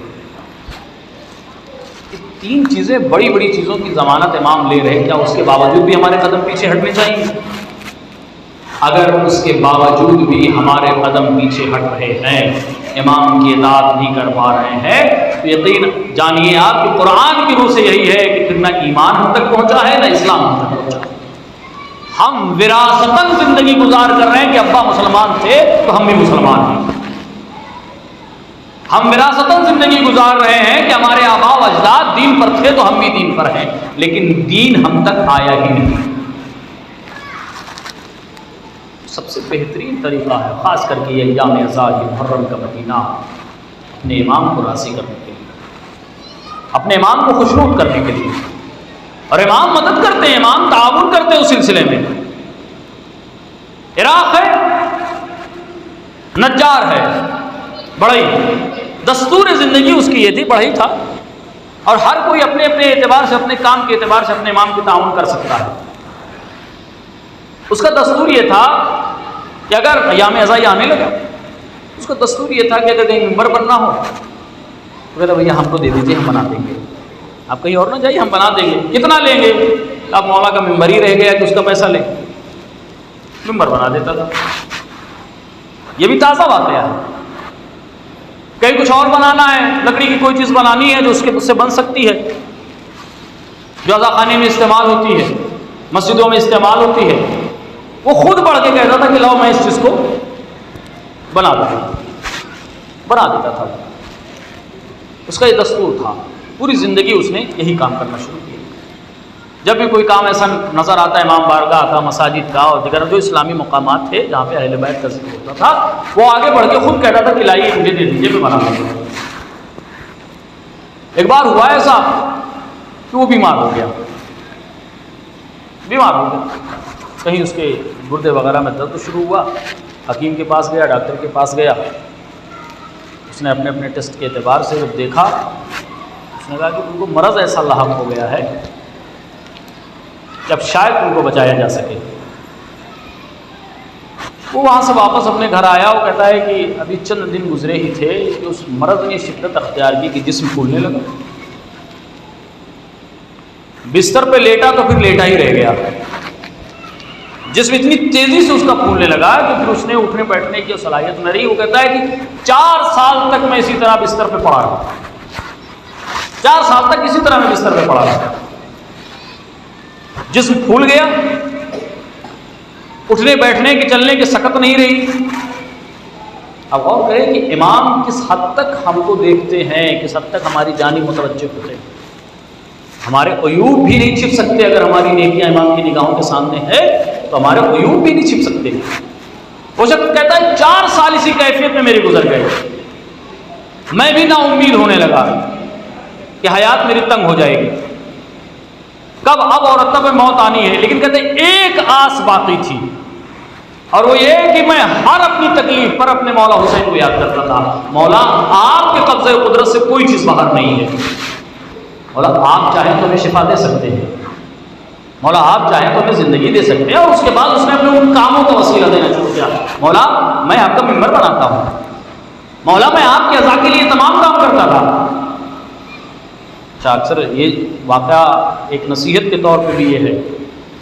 تین چیزیں، بڑی بڑی چیزوں کی ضمانت امام لے رہے، کیا اس کے باوجود بھی ہمارے قدم پیچھے ہٹنے چاہیے؟ اگر اس کے باوجود بھی ہمارے قدم پیچھے ہٹ رہے ہیں، امام کی اطاعت نہیں کر پا رہے ہیں، تو یقین جانیے آپ کہ قرآن کی روح سے یہی ہے کہ پھر نہ ایمان ہم تک پہنچا ہے، نہ اسلام ہم تک پہنچا ہے۔ ہم وراثتاً زندگی گزار کر رہے ہیں کہ ابا مسلمان تھے تو ہم بھی مسلمان ہیں۔ ہم وراثتاً زندگی گزار رہے ہیں کہ ہمارے آباء و اجداد دین پر تھے تو ہم بھی دین پر ہیں، لیکن دین ہم تک آیا ہی نہیں۔ سب سے بہترین طریقہ ہے، خاص کر کے یہ ایام اعزاز محرم کا مہینہ، اپنے امام کو راضی کرنے کے لیے، اپنے امام کو خوشنود کرنے کے لیے اور امام مدد کرتے ہیں، امام تعاون کرتے ہیں اس سلسلے میں. عراق ہے، نجار ہے، بڑھئی، دستور زندگی اس کی یہ تھی، بڑھئی تھا، اور ہر کوئی اپنے اپنے اعتبار سے، اپنے کام کے اعتبار سے اپنے امام کی تعاون کر سکتا ہے. اس کا دستور یہ تھا کہ اگر ایام ازائی آنے لگا، اس کا دستور یہ تھا کہ اگر کہیں ممبر بننا ہو تو کہتا بھیا ہم کو دے دیجیے، ہم بنا دیں گے، آپ کہیں اور نہ جائیے، ہم بنا دیں گے. کتنا لیں گے؟ اب مولا کا ممبر ہی رہ گیا کہ اس کا پیسہ لیں، ممبر بنا دیتا تھا. یہ بھی تازہ واقعہ ہے. کہیں کچھ اور بنانا ہے، لکڑی کی کوئی چیز بنانی ہے جو اس سے بن سکتی ہے، جو عزا خانے میں استعمال ہوتی ہے، مسجدوں میں استعمال ہوتی ہے، وہ خود بڑھ کے کہتا تھا کہ لاؤ میں اس چیز کو بنا دیتا تھا. اس کا یہ دستور تھا. پوری زندگی اس نے یہی کام کرنا شروع کیا. جب بھی کوئی کام ایسا نظر آتا ہے، امام بارگاہ کا، مساجد کا اور دیگر جو اسلامی مقامات تھے جہاں پہ اہل بیت کا ذکر ہوتا تھا، وہ آگے بڑھ کے خود کہتا تھا کہ لائیے مجھے دے دیجیے، میں بنا دوں گا. ایک بار ہوا ایسا کہ وہ بیمار ہو گیا، کہیں اس کے گردے وغیرہ میں درد شروع ہوا. حکیم کے پاس گیا، ڈاکٹر کے پاس گیا. اس نے اپنے ٹیسٹ کے اعتبار سے جب دیکھا، اس نے کہا کہ ان کو مرض ایسا لاحق ہو گیا ہے کہ اب شاید ان کو بچایا جا سکے. وہ وہاں سے واپس اپنے گھر آیا. وہ کہتا ہے کہ ابھی چند دن گزرے ہی تھے کہ اس مرض نے شدت اختیار کی کہ جسم پھولنے لگا. بستر پہ لیٹا تو پھر لیٹا ہی رہ گیا. جسم اتنی تیزی سے اس کا پھولنے لگا کہ پھر اس نے اٹھنے بیٹھنے کی صلاحیت نہ رہی. وہ کہتا ہے کہ 4 سال تک میں اسی طرح بستر پہ پڑا رہا. 4 سال تک اسی طرح میں بستر پہ پڑا رہا. جسم پھول گیا، اٹھنے بیٹھنے کی، چلنے کی سکت نہیں رہی. اب غور کریں کہ امام کس حد تک ہم کو دیکھتے ہیں، کس حد تک ہماری جانب متوجہ ہوتے ہیں. ہمارے عیوب بھی نہیں چھپ سکتے. اگر ہماری نیکیاں امام کی نگاہوں کے سامنے ہے تو ہمارے عیوب بھی نہیں چھپ سکتے. وہ شخص کہتا ہے 4 سال اسی کیفیت میں میرے گزر گئے. میں بھی نا امید ہونے لگا کہ حیات میری تنگ ہو جائے گی، کب اب اور تب موت آنی ہے. لیکن کہتے ہیں ایک آس باقی تھی، اور وہ یہ کہ میں ہر اپنی تکلیف پر اپنے مولا حسین کو یاد کرتا تھا. مولا آپ کے قبضے قدرت سے کوئی چیز باہر نہیں ہے. مولا آپ چاہیں تو ہمیں شفا دے سکتے ہیں، مولا آپ چاہیں تو ہمیں زندگی دے سکتے ہیں. اور اس کے بعد اس نے اپنے ان کاموں کا وسیلہ دینا شروع کیا. مولا میں آپ کا ممبر بناتا ہوں، مولا میں آپ کے عزا کے لیے تمام کام کرتا تھا. اکثر یہ واقعہ ایک نصیحت کے طور پہ بھی یہ ہے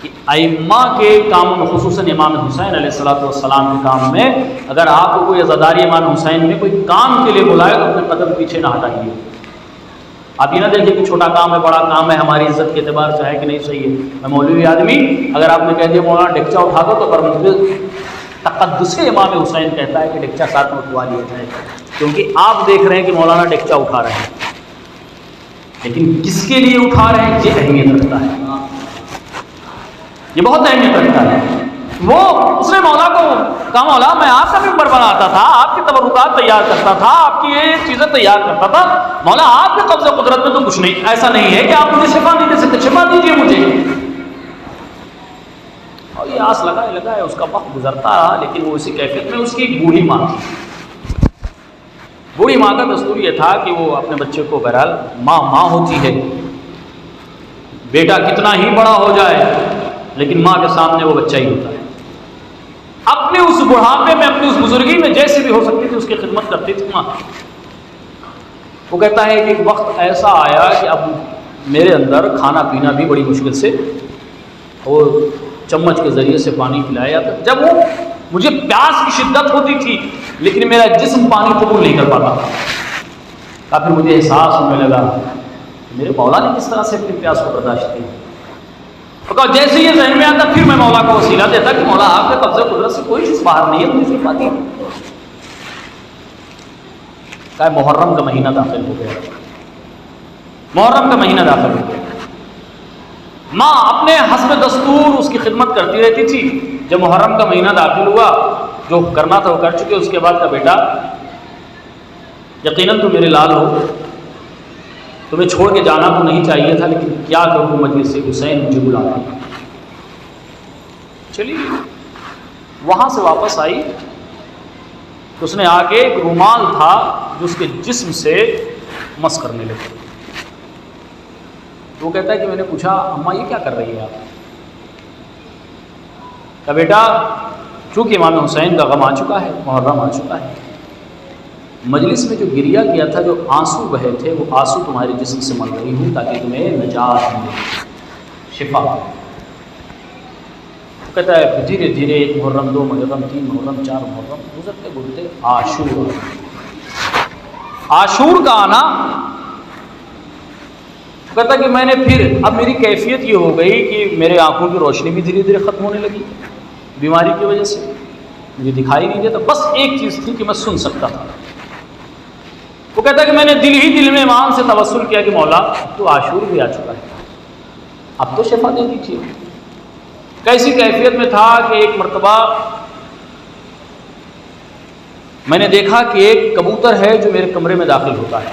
کہ ائمہ کے کاموں میں، خصوصاً امام حسین علیہ السلام کے کام میں، اگر آپ کو کوئی عزاداری امام حسین میں کوئی کام کے لیے بلائے تو اپنے قدم پیچھے نہ ہٹائیے. آپ یہ نہ دیکھیں کہ چھوٹا کام ہے، بڑا کام ہے، ہماری عزت کے اعتبار سے ہے کہ نہیں صحیح ہے. میں مولوی آدمی، اگر آپ نے کہہ دیا مولانا ڈکچا اٹھا دو تو پر مجھے تقدس امام حسین کہتا ہے کہ ڈکچا ساتھ میں اٹھوا لیا جائے، کیونکہ آپ دیکھ رہے ہیں کہ مولانا ڈکچا اٹھا رہے ہیں، لیکن کس کے لیے اٹھا رہے ہیں یہ اہمیت رکھتا ہے. یہ بہت اہمیت رکھتا ہے. وہ اس نے مولا کو کہا مولا میں آپ کا ممبر بناتا تھا، آپ کی تبرکات تیار کرتا تھا، آپ کی یہ چیزیں تیار کرتا تھا. مولا آپ کے قبضہ قدرت میں تو کچھ نہیں، ایسا نہیں ہے کہ آپ مجھے شفا نہیں دے سکتے، شفا دیجیے مجھے. اور یہ آس لگائے اس کا وقت گزرتا رہا. لیکن وہ اسی کیفیت میں، اس کی ایک بوڑھی ماں تھی. بوڑھی ماں کا دستور یہ تھا کہ وہ اپنے بچے کو، بہرحال ماں ہوتی ہے، بیٹا کتنا ہی بڑا ہو جائے لیکن ماں کے سامنے وہ بچہ ہی ہوتا ہے. اپنے اس بڑھاپے میں، اپنی اس بزرگی میں جیسے بھی ہو سکتی تھی اس کی خدمت کرتی تھی ماں. وہ کہتا ہے کہ ایک وقت ایسا آیا کہ اب میرے اندر کھانا پینا بھی بڑی مشکل سے، اور چمچ کے ذریعے سے پانی پلایا جاتا. جب وہ مجھے پیاس کی شدت ہوتی تھی لیکن میرا جسم پانی قبول نہیں کر پاتا تھا. پھر مجھے احساس ہونے لگا میرے مولا نے کس طرح سے اپنی پیاس کو برداشت کی. جیسے یہ ذہن میں آتا پھر میں مولا کو وسیلہ دیتا کہ مولا آپ کے قبضے قدرت سے کوئی چیز باہر نہیں ہے، مجھے شفا دی. محرم کا مہینہ داخل ہو گیا. محرم کا مہینہ داخل ہو گیا. ماں اپنے حسب دستور اس کی خدمت کرتی رہتی تھی. جب محرم کا مہینہ داخل ہوا، جو کرنا تھا وہ کر چکے. اس کے بعد کا بیٹا یقیناً تو میرے لال ہو، تمہیں چھوڑ کے جانا تو نہیں چاہیے تھا، لیکن کیا کروں، مجلس حسین مجھے بلاتی ہے۔ چلیے وہاں سے واپس آئی تو اس نے آگے ایک رومال تھا جو اس کے جسم سے مس کرنے لگے۔ وہ کہتا ہے کہ میں نے پوچھا اماں یہ کیا کر رہی ہے آپ؟ کہ بیٹا چونکہ امام حسین کا غم آ چکا ہے، محرم آ چکا ہے، مجلس میں جو گریہ کیا تھا، جو آنسو بہے تھے، وہ آنسو تمہارے جسم سے مل رہی ہوں تاکہ تمہیں نجات ملے، شفا۔ وہ کہتا ہے پھر دھیرے دھیرے 1 محرم 2 محرم 3 محرم 4 محرم گزرتے گزرتے عاشور کا آنا۔ وہ کہتا کہ میں نے پھر اب میری کیفیت یہ ہو گئی کہ میرے آنکھوں کی روشنی بھی دھیرے دھیرے ختم ہونے لگی بیماری کی وجہ سے، مجھے دکھائی نہیں دیتا، بس ایک چیز تھی کہ میں سن سکتا تھا۔ وہ کہتا ہے کہ میں نے دل ہی دل میں امام سے توسل کیا کہ مولا تو عاشور بھی آ چکا ہے، اب تو شفا دے دیجیے۔ کیسی کیفیت میں تھا کہ ایک مرتبہ میں نے دیکھا کہ ایک کبوتر ہے جو میرے کمرے میں داخل ہوتا ہے،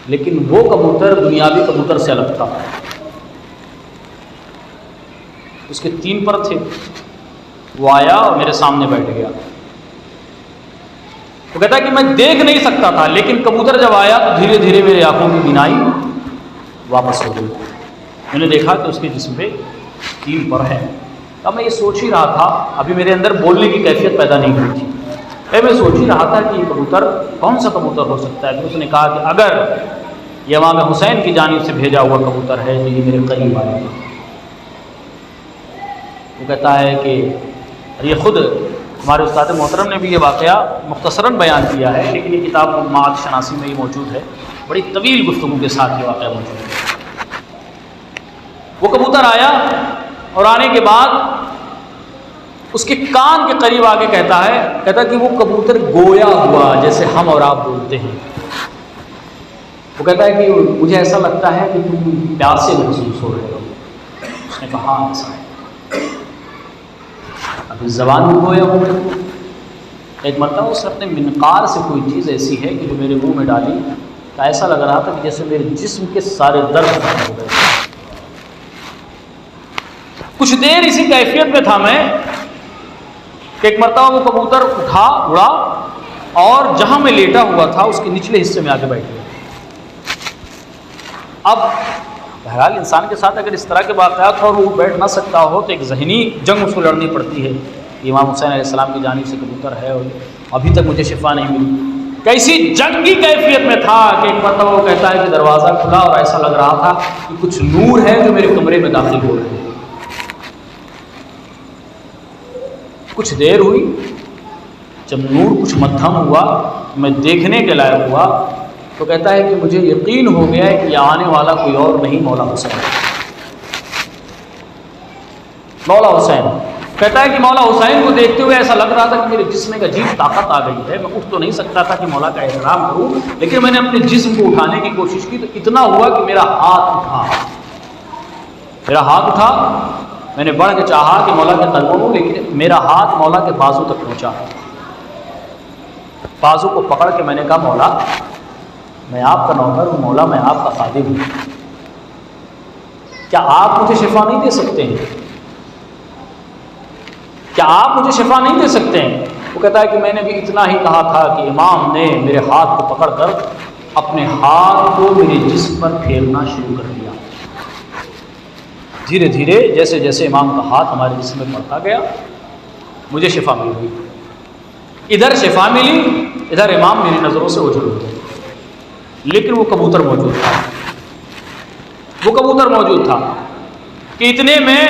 لیکن وہ کبوتر دنیاوی کبوتر سے الگ تھا، اس کے 3 پر تھے۔ وہ آیا اور میرے سامنے بیٹھ گیا۔ وہ کہتا ہے کہ میں دیکھ نہیں سکتا تھا، لیکن کبوتر جب آیا تو دھیرے دھیرے میری آنکھوں کی بینائی واپس ہو گئی۔ میں نے دیکھا کہ اس کے جسم پہ 3 پر ہے۔ اب میں یہ سوچ ہی رہا تھا، ابھی میرے اندر بولنے کی کیفیت پیدا نہیں ہوئی تھی، میں سوچ ہی رہا تھا کہ یہ کبوتر کون سا کبوتر ہو سکتا ہے۔ پھر اس نے کہا کہ اگر یہ امام حسین کی جانب سے بھیجا ہوا کبوتر ہے تو یہ میرے قریب آئے گا۔ وہ کہتا ہے کہ یہ خود ہمارے استاد محترم نے بھی یہ واقعہ مختصراً بیان کیا ہے، لیکن یہ کتاب معاد شناسی میں یہ موجود ہے، بڑی طویل گفتگو کے ساتھ یہ واقعہ موجود ہے۔ وہ کبوتر آیا اور آنے کے بعد اس کے کان کے قریب آ کے کہتا ہے کہ وہ کبوتر گویا ہوا جیسے ہم اور آپ بولتے ہیں۔ وہ کہتا ہے کہ مجھے ایسا لگتا ہے کہ تم پیاسے محسوس ہو رہے ہو۔ اس نے کہا ہاں ایسا ہے، اب اس زبان میں گویا ہو گئے۔ ایک مرتبہ اس نے اپنے منقار سے کوئی چیز ایسی ہے کہ جو میرے منہ میں ڈالی تو ایسا لگ رہا تھا کہ جیسے میرے جسم کے سارے درد ختم ہو گئے۔ کچھ دیر اسی کیفیت میں تھا میں کہ ایک مرتبہ وہ کبوتر اٹھا اڑا اور جہاں میں لیٹا ہوا تھا اس کے نچلے حصے میں آ کے بیٹھ گیا۔ اب بہرحال انسان کے ساتھ اگر اس طرح کے واقعات ہو اور وہ بیٹھ نہ سکتا ہو تو ایک ذہنی جنگ اس کو لڑنی پڑتی ہے۔ امام حسین علیہ السلام کی جانب سے کبوتر ہے اور ابھی تک مجھے شفا نہیں ملی۔ کیسی جنگی کیفیت میں تھا کہ ایک مرتبہ وہ کہتا ہے کہ دروازہ کھلا اور ایسا لگ رہا تھا کہ کچھ نور ہے جو میرے کمرے میں داخل ہو رہے ہیں۔ کچھ دیر ہوئی، جب نور کچھ مدھم ہوا، میں دیکھنے کے لائق ہوا تو کہتا ہے کہ مجھے یقین ہو گیا ہے کہ یہ آنے والا کوئی اور نہیں مولا حسین۔ مولا حسین کہتا ہے کہ مولا حسین کو دیکھتے ہوئے ایسا لگ رہا تھا کہ میرے جسم میں ایک عجیب طاقت آ گئی ہے، میں اٹھ تو نہیں سکتا تھا کہ مولا کا احترام کروں، لیکن میں نے اپنے جسم کو اٹھانے کی کوشش کی تو اتنا ہوا کہ میرا ہاتھ اٹھا، میں نے بڑھ کے چاہا کہ مولا کے قدموں کو، لیکن میرا ہاتھ مولا کے بازو تک پہنچا۔ بازو کو پکڑ کے میں نے کہا مولا میں آپ کا نوکر ہوں، مولا میں آپ کا خادم ہوں، کیا آپ مجھے شفا نہیں دے سکتے ہیں؟ کیا آپ مجھے شفا نہیں دے سکتے ہیں؟ وہ کہتا ہے کہ میں نے بھی اتنا ہی کہا تھا کہ امام نے میرے ہاتھ کو پکڑ کر اپنے ہاتھ کو میرے جسم پر پھیرنا شروع کر دیا۔ دھیرے دھیرے جیسے جیسے امام کا ہاتھ ہمارے جسم میں پڑتا گیا مجھے شفا مل گئی۔ ادھر شفا ملی، ادھر امام میری نظروں سے اوجھل ہو گئے، لیکن وہ کبوتر موجود تھا۔ وہ کبوتر موجود تھا کہ اتنے میں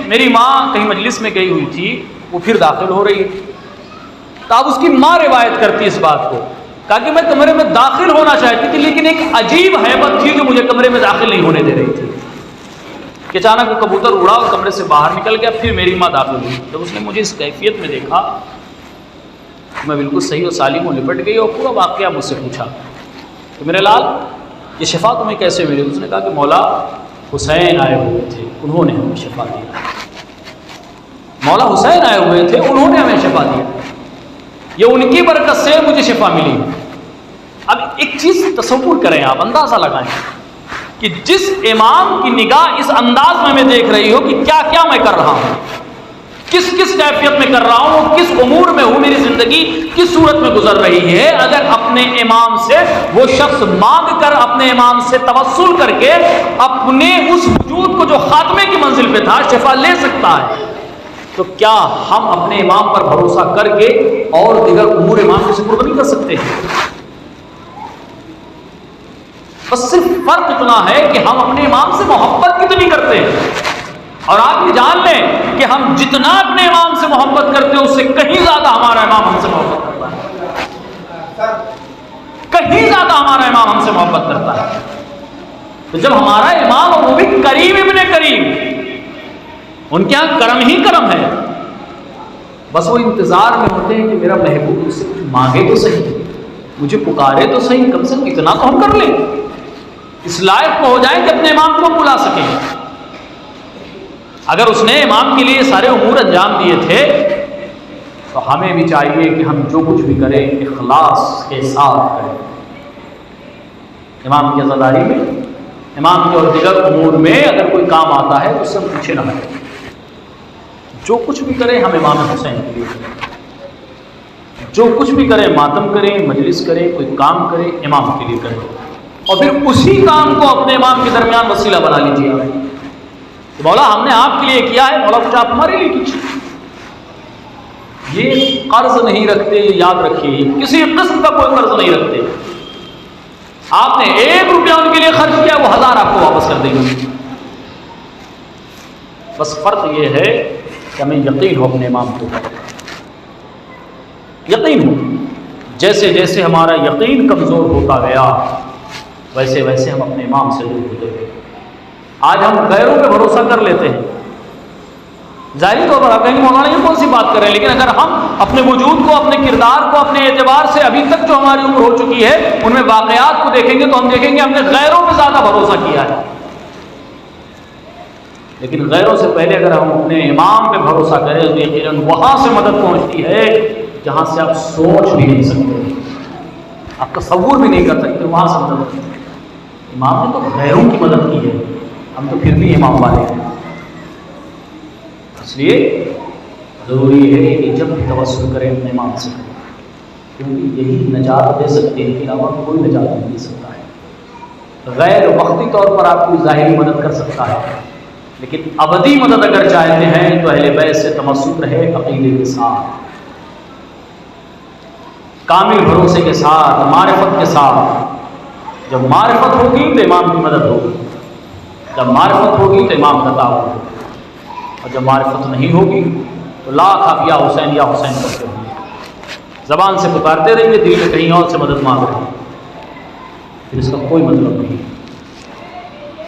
میری ماں کہیں مجلس میں گئی ہوئی تھی، وہ پھر داخل ہو رہی ہے۔ تو اب اس کی ماں روایت کرتی اس بات کو، کہا کہ میں کمرے میں داخل ہونا چاہتی تھی لیکن ایک عجیب ہیبت تھی جو مجھے کمرے میں داخل نہیں ہونے دے رہی تھی، کہ اچانک وہ کبوتر اڑا اور کمرے سے باہر نکل گیا۔ پھر میری ماں داخل ہوئی، جب اس نے مجھے اس کیفیت میں دیکھا میں بالکل صحیح و سالم ہوں، لپٹ گئی اور پورا واقعہ مجھ سے پوچھا کہ میرے لال یہ شفا تمہیں کیسے ملی؟ اس نے کہا کہ مولا حسین آئے ہوئے تھے، انہوں نے ہمیں شفا دیا۔ مولا حسین آئے ہوئے تھے، انہوں نے ہمیں شفا دیا، یہ ان کی برکت سے مجھے شفا ملی۔ اب ایک چیز تصور کریں آپ، اندازہ لگائیں کہ جس امام کی نگاہ اس انداز میں دیکھ رہی ہو کہ کیا کیا میں کر رہا ہوں، کس کس کیفیت میں کر رہا ہوں، کس امور میں ہوں، میری زندگی کس صورت میں گزر رہی ہے، اگر اپنے امام سے وہ شخص مانگ کر، اپنے امام سے توسل کر کے اپنے اس وجود کو جو خاتمے کی منزل پہ تھا شفا لے سکتا ہے، تو کیا ہم اپنے امام پر بھروسہ کر کے اور دیگر امور امام کے سپرد نہیں کر سکتے؟ بس صرف فرق اتنا ہے کہ ہم اپنے امام سے محبت کتنی کرتے ہیں، اور آپ یہ جان لیں کہ ہم جتنا اپنے امام سے محبت کرتے ہیں اس سے کہیں زیادہ ہمارا امام ہم سے محبت کرتا ہے، کہیں زیادہ ہمارا امام ہم سے محبت کرتا ہے۔ تو جب ہمارا امام، وہ بھی کریم ابن کریم، ان کے یہاں کرم ہی کرم ہے، بس وہ انتظار میں ہوتے ہیں کہ میرا محبوب مجھ سے کچھ مانگے تو صحیح، مجھے پکارے تو صحیح، کم سے کم اتنا تو ہم کر لیں، اس لائق کو ہو جائیں کہ اپنے امام کو بلا سکیں۔ اگر اس نے امام کے لیے سارے امور انجام دیے تھے تو ہمیں بھی چاہیے کہ ہم جو کچھ بھی کریں اخلاص کے ساتھ کریں، امام کی عزاداری میں، امام کے اور دیگر امور میں اگر کوئی کام آتا ہے تو اس سے ہم پیچھے نہ ہٹیں، جو کچھ بھی کریں ہم امام حسین کے لیے کریں، جو کچھ بھی کریں، ماتم کریں، مجلس کریں، کوئی کام کریں، امام کے لیے کریں، اور پھر اسی کام کو اپنے امام کے درمیان وسیلہ بنا لیجیے آپ، مولا ہم نے آپ کے لیے کیا ہے، مولا کچھ آپ ہمارے لیے کیجیے۔ یہ قرض نہیں رکھتے، یاد رکھیے، کسی قسم کا کوئی قرض نہیں رکھتے، آپ نے 1 روپیہ ان کے لیے خرچ کیا، وہ 1000 آپ کو واپس کر دیں گے۔ بس فرق یہ ہے کہ ہمیں یقین ہو اپنے امام کے اوپر، یقین ہو، جیسے جیسے ہمارا یقین کمزور ہوتا گیا ویسے ویسے ہم اپنے امام سے دور ہوتے گئے۔ آج ہم غیروں پہ بھروسہ کر لیتے ہیں، ظاہری طور پر آپ کہیں گے مولانا یہ کون سی بات کر رہے ہیں، لیکن اگر ہم اپنے وجود کو، اپنے کردار کو، اپنے اعتبار سے ابھی تک جو ہماری عمر ہو چکی ہے ان میں واقعات کو دیکھیں گے تو ہم دیکھیں گے ہم نے غیروں پہ زیادہ بھروسہ کیا ہے، لیکن غیروں سے پہلے اگر ہم اپنے امام پہ بھروسہ کریں تو یقیناً وہاں سے مدد پہنچتی ہے جہاں سے آپ سوچ بھی نہیں سکتے، آپ تصور بھی نہیں کر سکتے، وہاں سے مدد پہنچتی ہے۔ امام نے تو غیروں کی مدد کی ہے، ہم تو پھر بھی امام والے ہیں، اس لیے ضروری ہے کہ جب بھی توسل کریں اپنے امام سے کریں، کیونکہ یہی نجات دے سکتے ہیں، کہ علاوہ کوئی نجات نہیں دے سکتا ہے۔ غیر وقتی طور پر آپ کی ظاہری مدد کر سکتا ہے، لیکن ابدی مدد اگر چاہتے ہیں تو اہل بیت سے تمسک رہے، عقیدے کے ساتھ، کامل بھروسے کے ساتھ، معرفت کے ساتھ۔ جب معرفت ہوگی تو امام کی مدد ہوگی، جب معرفت ہوگی تو امام کا تعاون ہوگا، اور جب معرفت نہیں ہوگی تو لاکھ آپ یا حسین کرتے ہوں گے، زبان سے پکارتے رہیں گے، دل میں کہیں اور سے مدد مانگ رہے ہیں، پھر اس کا کوئی مطلب نہیں۔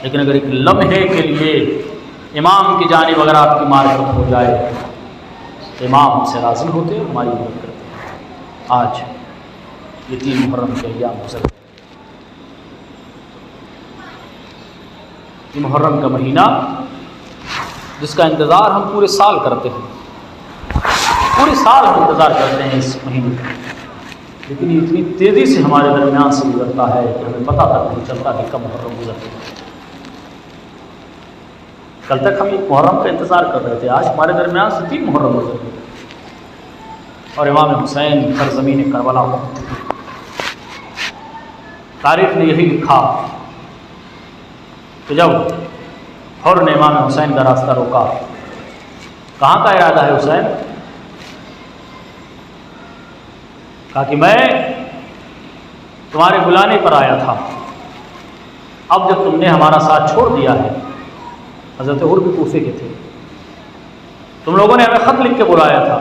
لیکن اگر ایک لمحے کے لیے امام کی جانب اگر آپ کی معرفت ہو جائے تو امام ہم سے راضی ہوتے ہیں، ہماری مدد کرتے ہیں۔ آج یہ 3 محرم کے ایام گزر گئے، یہ محرم کا مہینہ جس کا انتظار ہم پورے سال کرتے ہیں، پورے سال ہم انتظار کرتے ہیں اس مہینے کا، لیکن یہ اتنی تیزی سے ہمارے درمیان سے گزرتا ہے کہ ہمیں پتہ تک نہیں چلتا کہ کب محرم گزر گیا۔ کل تک ہم ایک محرم کا انتظار کر رہے تھے، آج ہمارے درمیان سے 3 محرم گزر گئے، اور امام حسین سرزمین کربلا پہنچ چکے۔ تاریخ نے یہی لکھا کہ جب حر نے امام حسین کا راستہ روکا، کہاں کا ارادہ ہے حسین؟ کہا کہ میں تمہارے بلانے پر آیا تھا، اب جب تم نے ہمارا ساتھ چھوڑ دیا ہے، حضرت حر بھی کوفے کے تھے، تم لوگوں نے ہمیں خط لکھ کے بلایا تھا،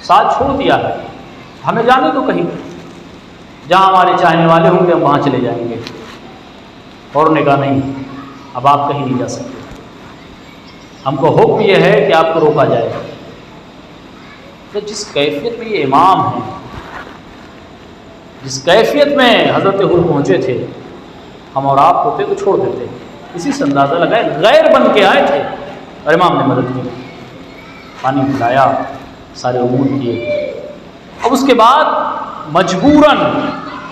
ساتھ چھوڑ دیا ہے، ہمیں جانے تو کہیں، جہاں ہمارے چاہنے والے ہوں گے ہم وہاں چلے جائیں گے۔ اور نے کہا نہیں، اب آپ کہیں نہیں جا سکتے، ہم کو حکم یہ ہے کہ آپ کو روکا جائے۔ تو جس کیفیت میں یہ امام ہیں، جس کیفیت میں حضرت حر پہنچے تھے، ہم اور آپ ہوتے تو چھوڑ دیتے، اسی سے اندازہ لگائے غیر بن کے آئے تھے اور امام نے مدد کی، پانی پلایا، سارے امور کیے۔ اب اس کے بعد مجبوراً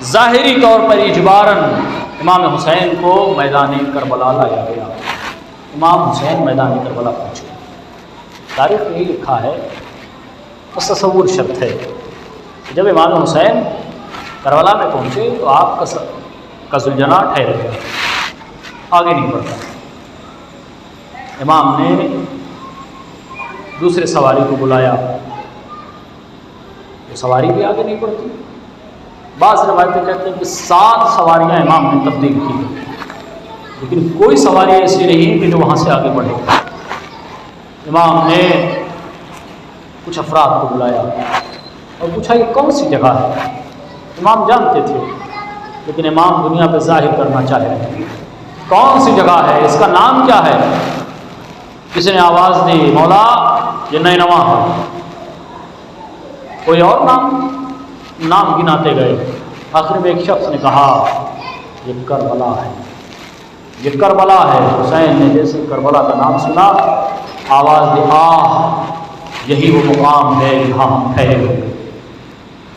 ظاہری طور پر اجباراً امام حسین کو میدان کربلا لایا گیا۔ امام حسین میدان کربلا پہنچے۔ تاریخ میں یہ لکھا ہے، بس تصور شرط ہے کہ جب امام حسین کربلا میں پہنچے تو آپ کا ذوالجناح ٹھہر گیا، آگے نہیں بڑھتا۔ امام نے دوسرے سواری کو بلایا، وہ سواری بھی آگے نہیں بڑھتی۔ بعض روایتیں کہتے ہیں کہ 7 سواریاں امام نے تبدیل کی، لیکن کوئی سواری ایسی نہیں کہ جو وہاں سے آگے بڑھے۔ امام نے کچھ افراد کو بلایا اور پوچھا یہ کون سی جگہ ہے؟ امام جانتے تھے، لیکن امام دنیا پہ ظاہر کرنا چاہ رہے ہیں کون سی جگہ ہے، اس کا نام کیا ہے؟ کسی نے آواز دی، مولا یہ نینوا ہے۔ کوئی اور نام گناتے گئے، آخر میں ایک شخص نے کہا یہ کربلا ہے، یہ کربلا ہے۔ حسین نے جیسے کربلا کا نام سنا آواز دی، یہی وہ مقام ہے جہاں ہم ٹھہرے ہوئے۔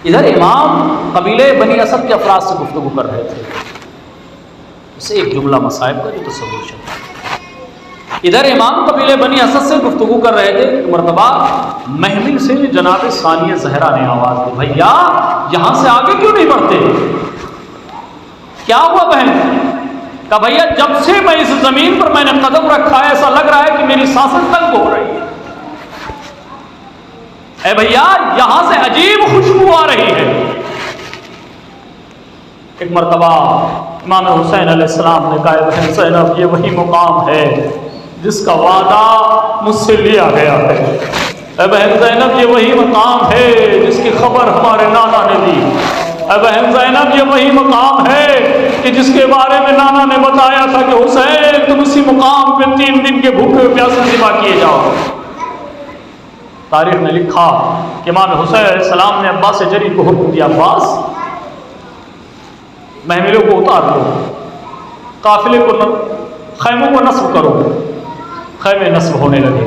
ادھر امام قبیلے بنی اسد کے افراد سے گفتگو کر رہے تھے، اسے ایک جملہ مصائب کا جو تصور ہے۔ ادھر امام قبیلے بنی اسد سے گفتگو کر رہے تھے، ایک مرتبہ محمل سے جناب ثانیہ زہرا نے آواز دی، بھیا یہاں سے آگے کیوں نہیں بڑھتے؟ کیا ہوا بہن؟ کہا بھیا جب سے میں اس زمین پر میں نے قدم رکھا ہے ایسا لگ رہا ہے کہ میری سانسیں تنگ ہو رہی ہے۔ اے بھیا یہاں سے عجیب خوشبو آ رہی ہے۔ ایک مرتبہ امام حسین علیہ السلام نے کہا بہن زینب یہ وہی مقام ہے جس کا وعدہ مجھ سے لیا گیا ہے۔ اے بہن زینب یہ وہی مقام ہے جس کی خبر ہمارے نانا نے دی۔ اے بہن زینب یہ وہی مقام ہے کہ جس کے بارے میں نانا نے بتایا تھا کہ حسین تم اسی مقام پہ 3 دن کے بھوکے پیاسے ذبح کیے جاؤ۔ تاریخ نے لکھا کہ امام حسین علیہ السلام نے عباس جری کو حکم دیا، عباس محملوں کو اتار لو، قافلے کو خیموں کو نصب کرو۔ خیمے نصب ہونے لگے۔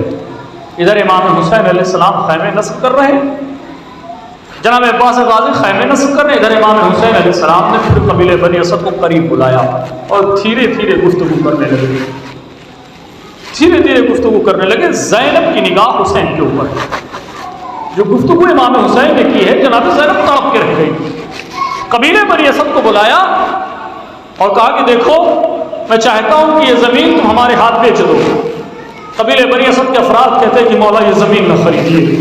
ادھر امام حسین علیہ السلام خیمے نصب کر رہے ہیں، جناب عباس غازی خیمے نصب کر رہے ہیں۔ ادھر امام حسین علیہ السلام نے پھر قبیلے بنی اسد کو قریب بلایا اور دھیرے دھیرے گفتگو کرنے لگے، دھیرے دھیرے گفتگو کرنے لگے۔ زینب کی نگاہ حسین کے اوپر، جو گفتگو امام حسین نے کی ہے جناب زینب تڑپ کے رہ گئی۔ قبیلے بنی اسد کو بلایا اور کہا کہ دیکھو میں چاہتا ہوں کہ یہ زمین تم ہمارے ہاتھ بیچ دو۔ قبیلے بنی اسد کے افراد کہتے ہیں کہ مولا یہ زمین نہ خریدیے،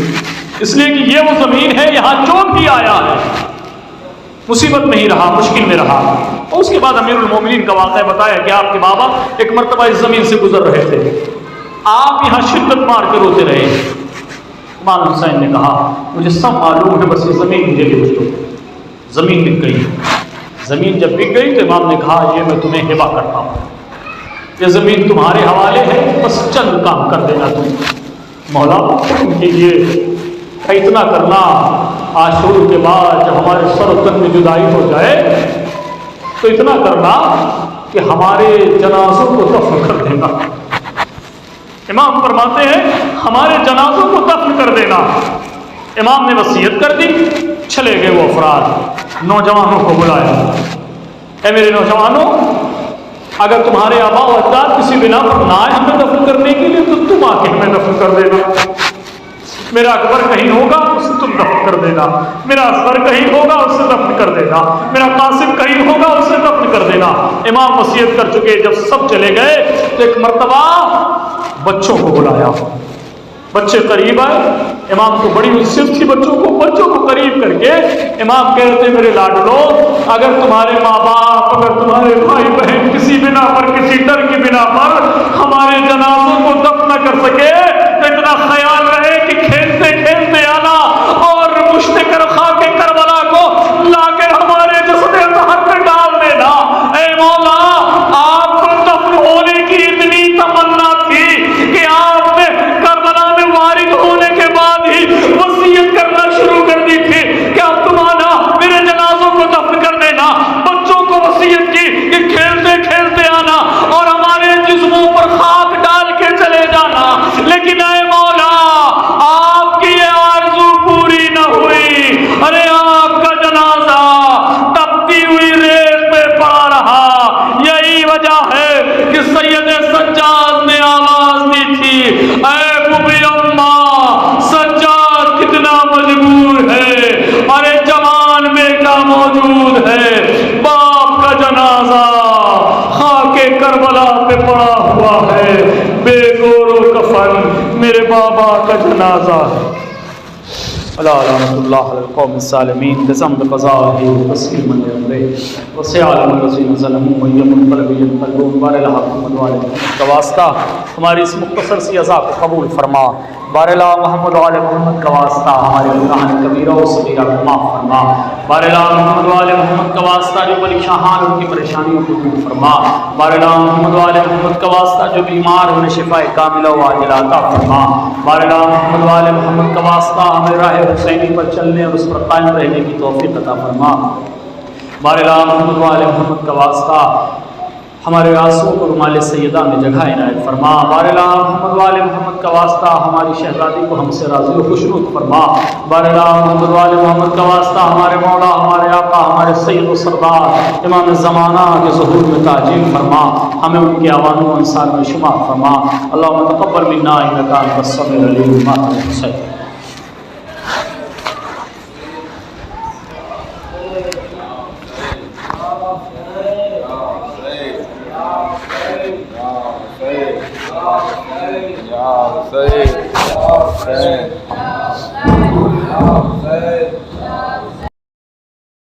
اس لیے کہ یہ وہ زمین ہے یہاں جو بھی آیا ہے مصیبت میں ہی رہا، مشکل میں رہا۔ اور اس کے بعد امیر المومنین کا واقعہ بتایا کہ آپ کے بابا ایک مرتبہ اس زمین سے گزر رہے تھے، آپ یہاں شدت مار کے روتے رہے۔ امام حسین نے کہا مجھے سب معلوم ہے، بس یہ زمین مجھے بیچ دو۔ زمین بک گئی۔ زمین جب بک گئی تو امام نے کہا یہ میں تمہیں ہبہ کرتا ہوں، یہ زمین تمہارے حوالے ہے، بس چند کام کر دینا تم۔ مولا حکم کیجیے، اتنا کرنا عاشور کے بعد جب ہمارے سر و تن میں جدائی ہو جائے تو اتنا کرنا کہ ہمارے جنازوں کو دفن کر دینا۔ امام فرماتے ہیں ہمارے جنازوں کو دفن کر دینا۔ امام نے وصیت کر دی، چلے گئے وہ افراد، نوجوانوں کو بلایا، اے میرے نوجوانوں اگر تمہارے آبا و اجداد کسی بنا پر نہ آئے ہمیں دفن کرنے کے لیے تو تم آ کے ہمیں دفن کر دینا۔ میرا اکبر کہیں ہوگا اسے تم دفن کر دینا، میرا اصغر کہیں ہوگا اسے دفن کر دینا، میرا قاسم کہیں ہوگا اسے دفن کر دینا۔ امام وصیت کر چکے، جب سب چلے گئے تو ایک مرتبہ بچوں کو بلایا، بچے قریب آئے۔ امام کو بڑی وصیت تھی بچوں کو قریب کر کے امام کہتے میرے لاڈلو اگر تمہارے ماں باپ، اگر تمہارے بھائی بہن کسی بنا پر، کسی ڈر کی بنا پر ہمارے جنازوں کو دفن نہ کر سکے تو اتنا خیال رہے کہ کھیلتے کھیلتے آنا اور مشت کر خاک کربلا کو لا کر ہمارے جسد اطہر پہ ڈال دینا۔ اے مولا آپ کو دفن ہونے کی اتنی تمنا تھی کہ آپ نے کربلا میں وارد ہونے کے بعد ہی وصیت کرنا شروع کر دی تھی کہ اب تم آنا میرے جنازوں کو دفن کر دینا۔ بچوں کو وصیت کی کہ کھیلتے کھیلتے آنا اور ہمارے جسموں پر خاک ڈال کے چلے جانا، لیکن اے مولا آپ کی یہ آرزو پوری نہ ہوئی۔ ارے آپ کا جنازہ تبتی کفن میرے بابا کا جنازہ ہے۔ الا رحمۃ اللہ علی القوم الظالمین بذنب قضائہ وتسلیم لامرہ وسيعلم الذين ظلموا من ينقلب ينقلبون بار الہ محمد وعلى محمد کا واسطہ ہماری اس مختصر سی عزا کو قبول فرما، بار الہ محمد وعلى محمد کا واسطہ ہمارے گناہ کبیرہ و صغیرہ کو معاف فرما، بار الہ محمد وعلى محمد کا واسطہ جو ملک شاہان ان کی پریشانیوں کو دور فرما، بار الہ محمد وعلى محمد کا واسطہ جو بیمار انہیں شفاء کاملہ و عاجلہ عطا فرما، بار الہ محمد وعلى محمد کا واسطہ ہمیں راہ حسینی پر چلنے اور اس پر قائم رہنے کی توفیق عطا فرما، بار الہ محمد وعلى محمد کا واسطہ ہمارے آنسوؤں کو رمال سیدہ میں جگہ عنایت فرما، بار الہ محمد وعلى محمد کا واسطہ ہماری شہزادی کو ہم سے راضی و خوشنود فرما، بار الہ محمد وعلى محمد کا واسطہ ہمارے مولا ہمارے آقا ہمارے سید و سردار امام زمانہ کے ظہور میں تعجیل فرما، ہمیں ان کے اعوان و انصار میں شمار فرما، اللہم تقبل منا انک انت السمیع العلیم ماتم حسین۔ Ya Hussein, Ya Hussein, Ya Hussein.